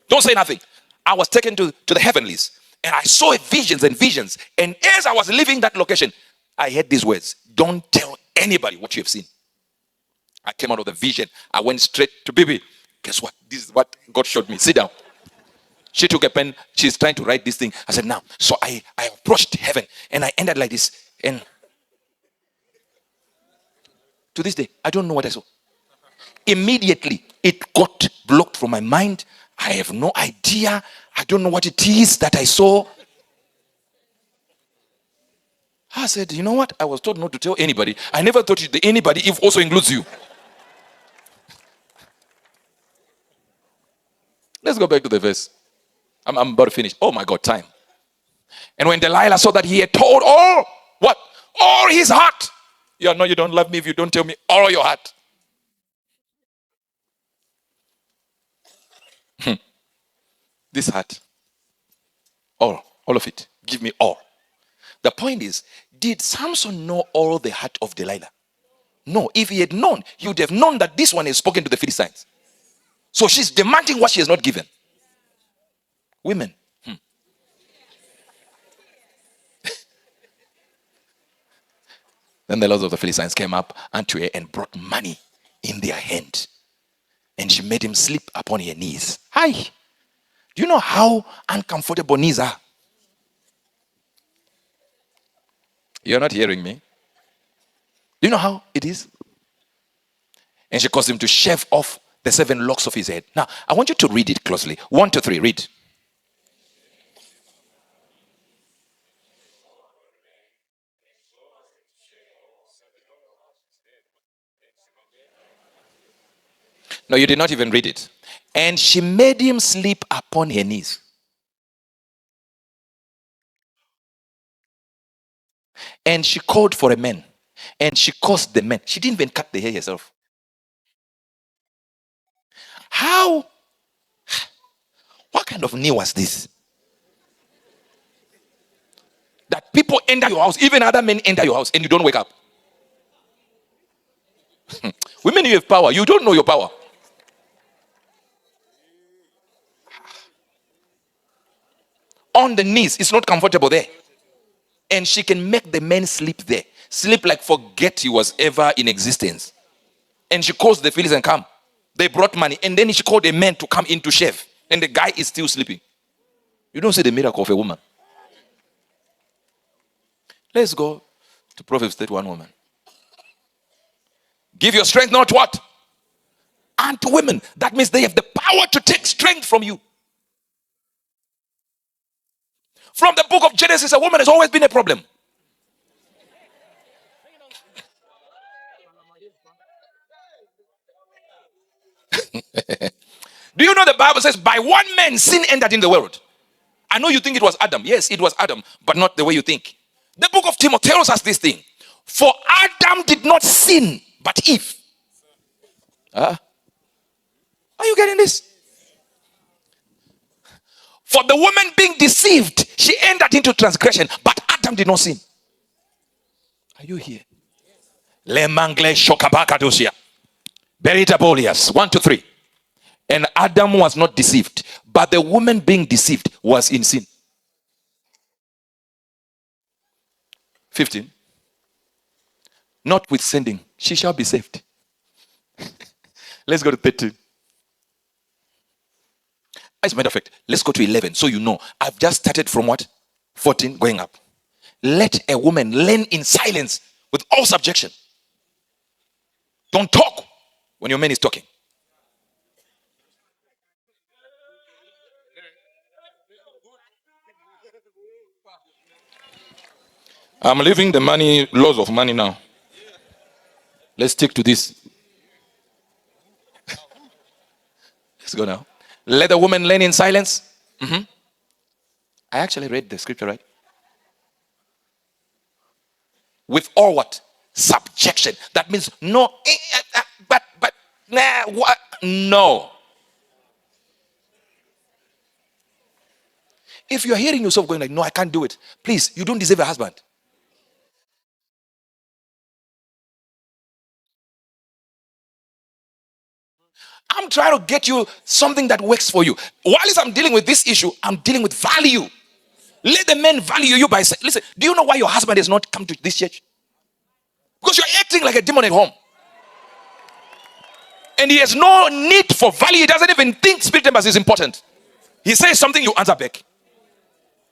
Don't say nothing. I was taken to the heavenlies, and I saw visions and visions. And as I was leaving that location, I heard these words: don't tell anybody what you have seen. I came out of the vision. I went straight to Bibi. Guess what? This is what God showed me. Sit down. She took a pen. She's trying to write this thing. I said, now. So I approached heaven, and I ended like this. And to this day, I don't know what I saw. Immediately, it got blocked from my mind. I have no idea. I don't know what it is that I saw. I said, you know what? I was told not to tell anybody. I never thought the anybody if also includes you. Let's go back to the verse. I'm about to finish. Oh my God, time. And when Delilah saw that he had told all, what? All his heart. Yeah, no, you don't love me if you don't tell me all your heart. This heart. All of it. Give me all. The point is, did Samson know all the heart of Delilah? No. If he had known, he would have known that this one has spoken to the Philistines. So she's demanding what she has not given. Women. Then the lords of the Philistines came up unto her and brought money in their hand. And she made him sleep upon her knees. Hi. Do you know how uncomfortable knees are? You're not hearing me. Do you know how it is? And she caused him to shave off the 7 locks of his head. Now, I want you to read it closely. 1 to 3, read. No, you did not even read it. And she made him sleep upon her knees. And she called for a man. And she caused the man. She didn't even cut the hair herself. How? What kind of knee was this? That people enter your house, even other men enter your house, and you don't wake up. Women, you have power. You don't know your power. On the knees, it's not comfortable there. And she can make the men sleep there. Sleep like forget he was ever in existence. And she calls the Phillies and come. They brought money. And then she called a man to come in to shave. And the guy is still sleeping. You don't see the miracle of a woman. Let's go to Proverbs 31 woman. Give your strength not what? Unto women. That means they have the power to take strength from you. From the book of Genesis, a woman has always been a problem. Do you know the Bible says, by one man sin entered in the world? I know you think it was Adam. Yes, it was Adam, but not the way you think. The book of Timothy tells us this thing. For Adam did not sin, but Eve. Are you getting this? For the woman being deceived, she entered into transgression, but Adam did not sin. Are you here? Le mangle shokabakadosia. Berita bolias. 1 to 3. And Adam was not deceived, but the woman being deceived was in sin. 15. Notwithstanding, she shall be saved. Let's go to 13. As a matter of fact, let's go to 11 so you know. I've just started from what? 14 going up. Let a woman learn in silence with all subjection. Don't talk when your man is talking. I'm leaving the money, laws of money now. Let's stick to this. Let's go now. Let the woman learn in silence. I actually read the scripture, right? With all what? Subjection. That means no, but, nah, what? No. If you're hearing yourself going like, no, I can't do it. Please, you don't deserve a husband. I'm trying to get you something that works for you. While I'm dealing with this issue, I'm dealing with value. Let the men value you by saying, listen, do you know why your husband has not come to this church? Because you're acting like a demon at home. And he has no need for value. He doesn't even think spirit members is important. He says something, you answer back.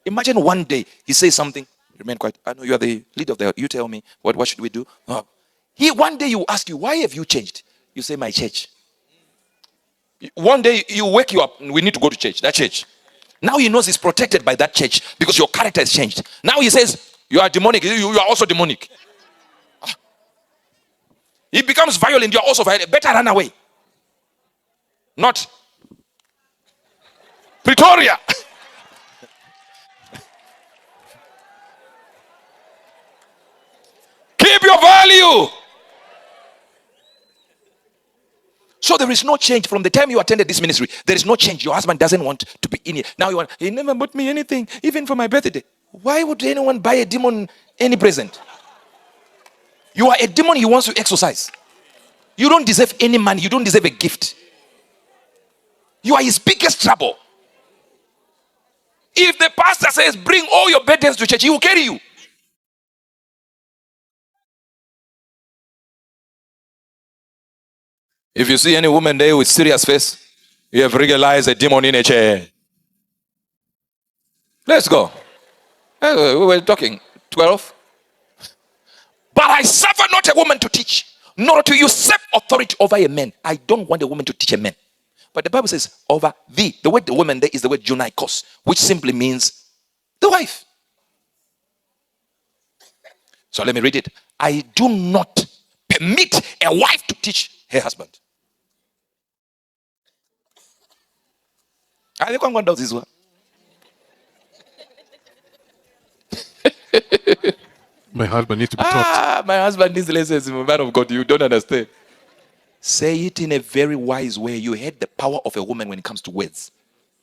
Imagine one day he says something, remain quiet. I know you are the leader of the, you tell me, what should we do? He one day you ask you, why have you changed? You say, my church. One day you wake you up, we need to go to church, that church. Now he knows he's protected by that church because your character has changed. Now he says, you are demonic, you are also demonic. He becomes violent, you are also violent. Better run away. Not Pretoria. Keep your value. So there is no change from the time you attended this ministry. There is no change. Your husband doesn't want to be in here. Now you want, he never bought me anything, even for my birthday. Why would anyone buy a demon any present? You are a demon he wants to exorcise. You don't deserve any money. You don't deserve a gift. You are his biggest trouble. If the pastor says, bring all your burdens to church, he will carry you. If you see any woman there with serious face, you have realized a demon in a chair. Let's go. We were talking 12. But I suffer not a woman to teach. nor to usurp authority over a man. I don't want a woman to teach a man. But the Bible says over thee. The word the woman there is the word junaikos, which simply means the wife. So let me read it. I do not permit a wife to teach her husband. I think I'm going to do this one. My husband needs to be taught. My husband needs lessons, man of God. You don't understand. Say it in a very wise way. You heard the power of a woman when it comes to words.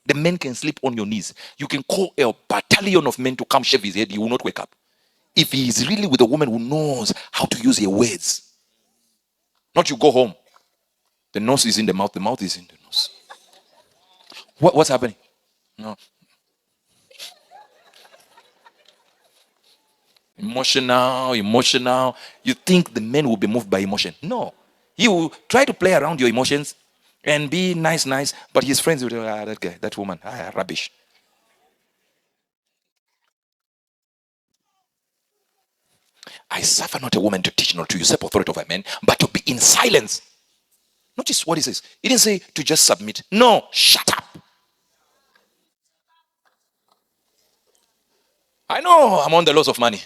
The men can sleep on your knees. You can call a battalion of men to come shave his head. He will not wake up. If he is really with a woman who knows how to use her words. Not you go home. The nose is in the mouth is in the nose. What's happening? No. Emotional. You think the men will be moved by emotion. No. He will try to play around your emotions and be nice, but his friends will tell that guy, that woman, rubbish. I suffer not a woman to teach, nor to usurp authority over men, but to be in silence. Notice what he says. He didn't say to just submit. No, shut up. I know I'm on the loss of money.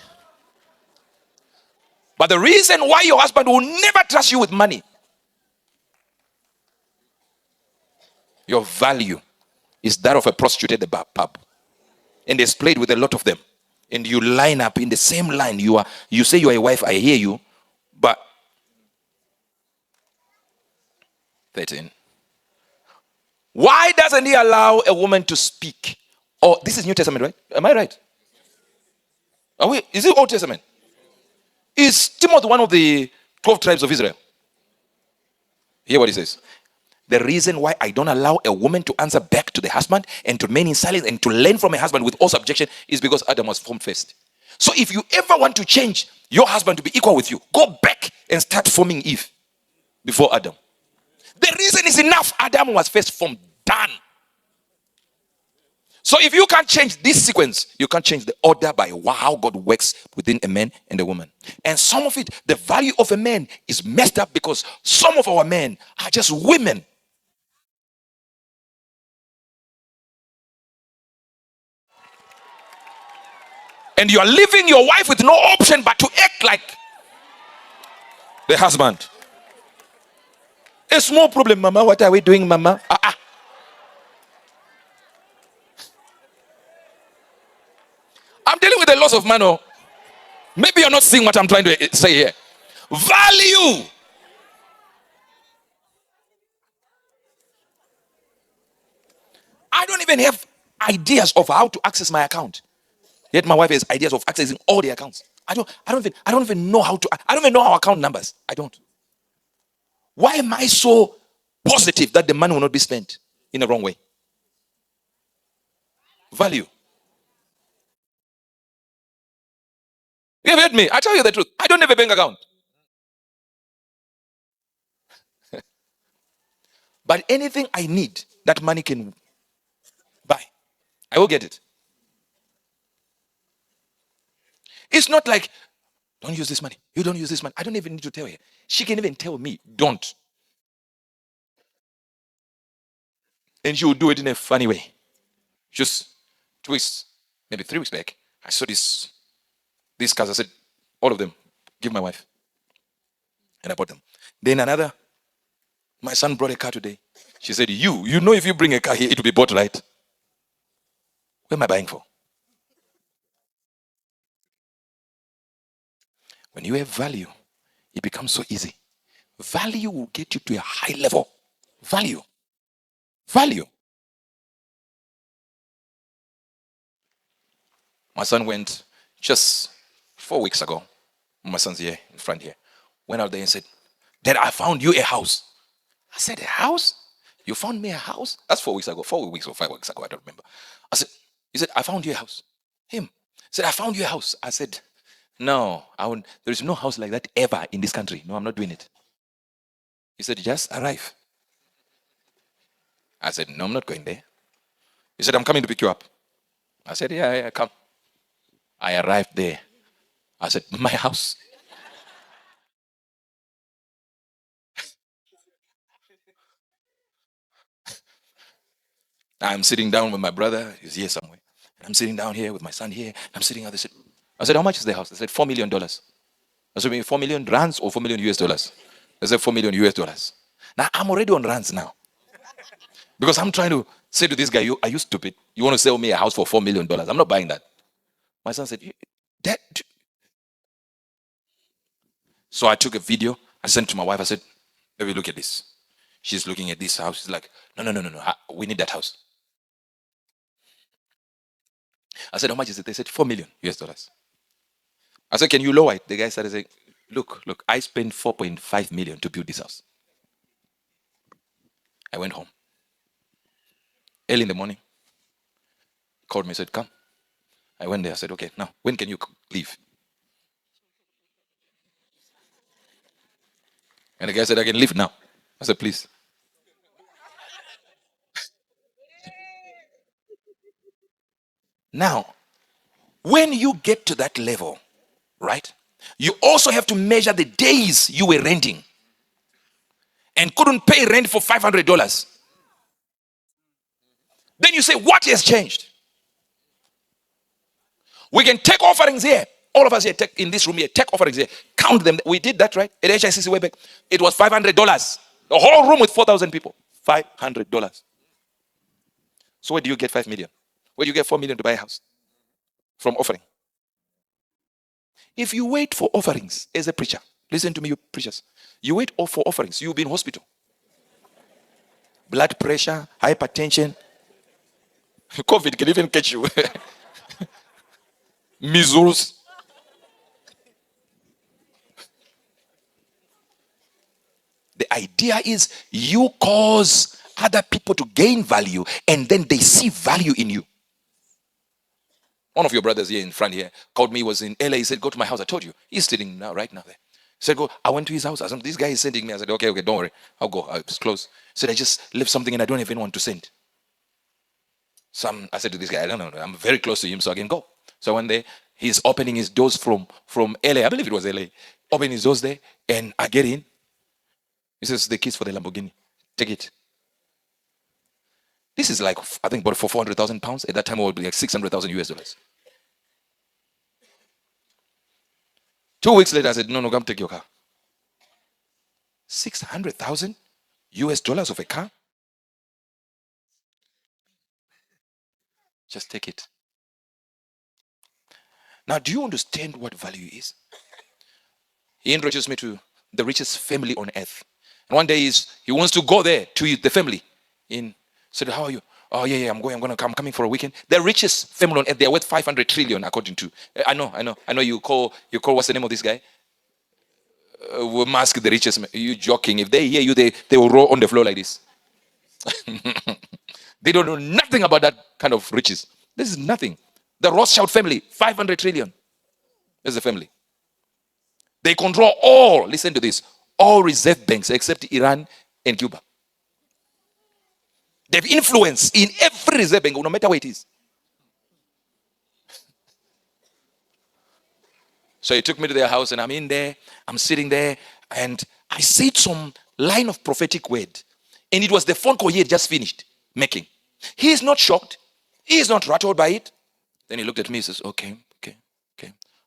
But the reason why your husband will never trust you with money, your value is that of a prostitute at the pub. And there's played with a lot of them. And you line up in the same line. You say you are a wife, I hear you. But 13. Why doesn't he allow a woman to speak? Oh, this is New Testament, right? Am I right? Is it Old Testament? Is Timothy one of the 12 tribes of Israel? Hear what he says. The reason why I don't allow a woman to answer back to the husband and to remain in silence and to learn from a husband with all subjection is because Adam was formed first. So if you ever want to change your husband to be equal with you, go back and start forming Eve before Adam. The reason is enough. Adam was first formed. Done. So if you can't change this sequence, you can't change the order by how God works within a man and a woman. And some of it, the value of a man is messed up because some of our men are just women. And you are leaving your wife with no option but to act like the husband. A small problem, mama. What are we doing, mama? I'm dealing with a loss of money. Maybe you're not seeing what I'm trying to say here. Value. I don't even have ideas of how to access my account. Yet my wife has ideas of accessing all the accounts. I don't even know how to. I don't even know our account numbers. I don't. Why am I so positive that the money will not be spent in the wrong way? Value. You have heard me. I tell you the truth. I don't have a bank account. But anything I need that money can buy, I will get it. It's not like, don't use this money. You don't use this money. I don't even need to tell her. She can even tell me, don't. And she will do it in a funny way. Just 2 weeks, maybe 3 weeks back, I saw these cars. I said, all of them, give my wife. And I bought them. Then my son brought a car today. She said, you know if you bring a car here, it will be bought, right? What am I buying for? When you have value, it becomes so easy. Value will get you to a high level. Value. My son went just 4 weeks ago. My son's here in front here. Went out there and said, Dad, I found you a house. I said, a house? You found me a house? That's 4 weeks ago. 4 weeks or 5 weeks ago. I don't remember. He said, I found you a house. Him said, I found you a house. I said, no, there is no house like that ever in this country. No, I'm not doing it. He said, just arrive. I said, no, I'm not going there. He said, I'm coming to pick you up. I said, yeah, come. I arrived there. I said, my house. I'm sitting down with my brother. He's here somewhere. I'm sitting down here with my son here. I'm sitting out there. I said, how much is the house? They said, $4 million. I said, maybe 4 million rands or 4 million US dollars? They said, 4 million US dollars. Now, I'm already on rands now. Because I'm trying to say to this guy, are you stupid? You want to sell me a house for $4 million? I'm not buying that. My son said, Dad. So I took a video. I sent it to my wife. I said, baby, look at this. She's looking at this house. She's like, no. We need that house. I said, how much is it? They said, 4 million US dollars. I said, can you lower it? The guy started saying, look, I spent 4.5 million to build this house. I went home. Early in the morning, called me, said, come. I went there. I said, okay, now, when can you leave? And the guy said, I can leave now. I said, please. Now, when you get to that level, right, you also have to measure the days you were renting and couldn't pay rent for $500. Then you say, what has changed? We can take offerings here. All of us here in this room here, take offerings here. Count them. We did that, right? At HICC way back. It was $500. The whole room with 4,000 people. $500. So where do you get 5 million? Where do you get 4 million to buy a house? From offering. If you wait for offerings as a preacher, listen to me, you preachers. You wait for offerings, you'll be in hospital. Blood pressure, hypertension. COVID can even catch you. Measles. The idea is you cause other people to gain value and then they see value in you. One of your brothers here in front here called me, was in LA. He said, go to my house. I told you. He's sitting now, right now there. He said, go. I went to his house. I said, this guy is sending me. I said, okay, don't worry. I'll go. It's close. He said, I just left something and I don't even want to send. I said to this guy, I don't know. I'm very close to him, so I can go. So one day, he's opening his doors from LA. I believe it was LA. Opening his doors there, and I get in. He says, the keys for the Lamborghini. Take it. This is like, I think, bought for 400,000 pounds. At that time, it would be like 600,000 US dollars. 2 weeks later, I said, no, come take your car. 600,000 US dollars of a car? Just take it. Now, do you understand what value is? He introduced me to the richest family on earth. And one day he wants to go there to the family. Said, how are you? Oh, yeah, I'm coming for a weekend. The richest family on earth, they're worth 500 trillion, according to. I know you call, what's the name of this guy? Musk the richest man. You joking. If they hear you, they will roll on the floor like this. They don't know nothing about that kind of riches. This is nothing. The Rothschild family, 500 trillion. That's the family. They control all, listen to this, all reserve banks except Iran and Cuba. They have influence in every reserve bank, no matter where it is. So he took me to their house and I'm in there, I'm sitting there, and I said some line of prophetic word. And it was the phone call he had just finished making. He is not shocked. He is not rattled by it. Then he looked at me and says, okay.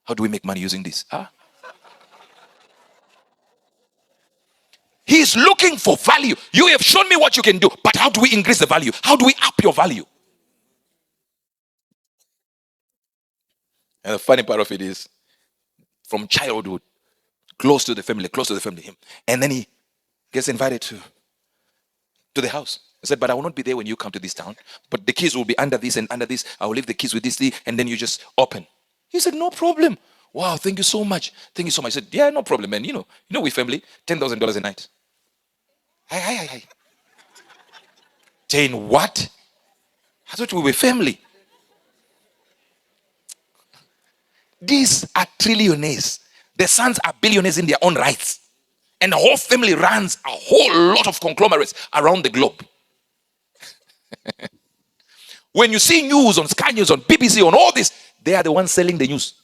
How do we make money using this? He is looking for value. You have shown me what you can do, but how do we increase the value? How do we up your value? And the funny part of it is, from childhood, close to the family, him. And then he gets invited to the house. I said, but I will not be there when you come to this town. But the keys will be under this and under this. I will leave the keys with this thing, and then you just open. He said, no problem. Wow, thank you so much. Thank you so much. I said, yeah, no problem, man. You know we family, $10,000 a night. Hi. 10 what? I thought we were family. These are trillionaires. The sons are billionaires in their own rights. And the whole family runs a whole lot of conglomerates around the globe. When you see news on Sky News, on BBC, on all this, they are the ones selling the news.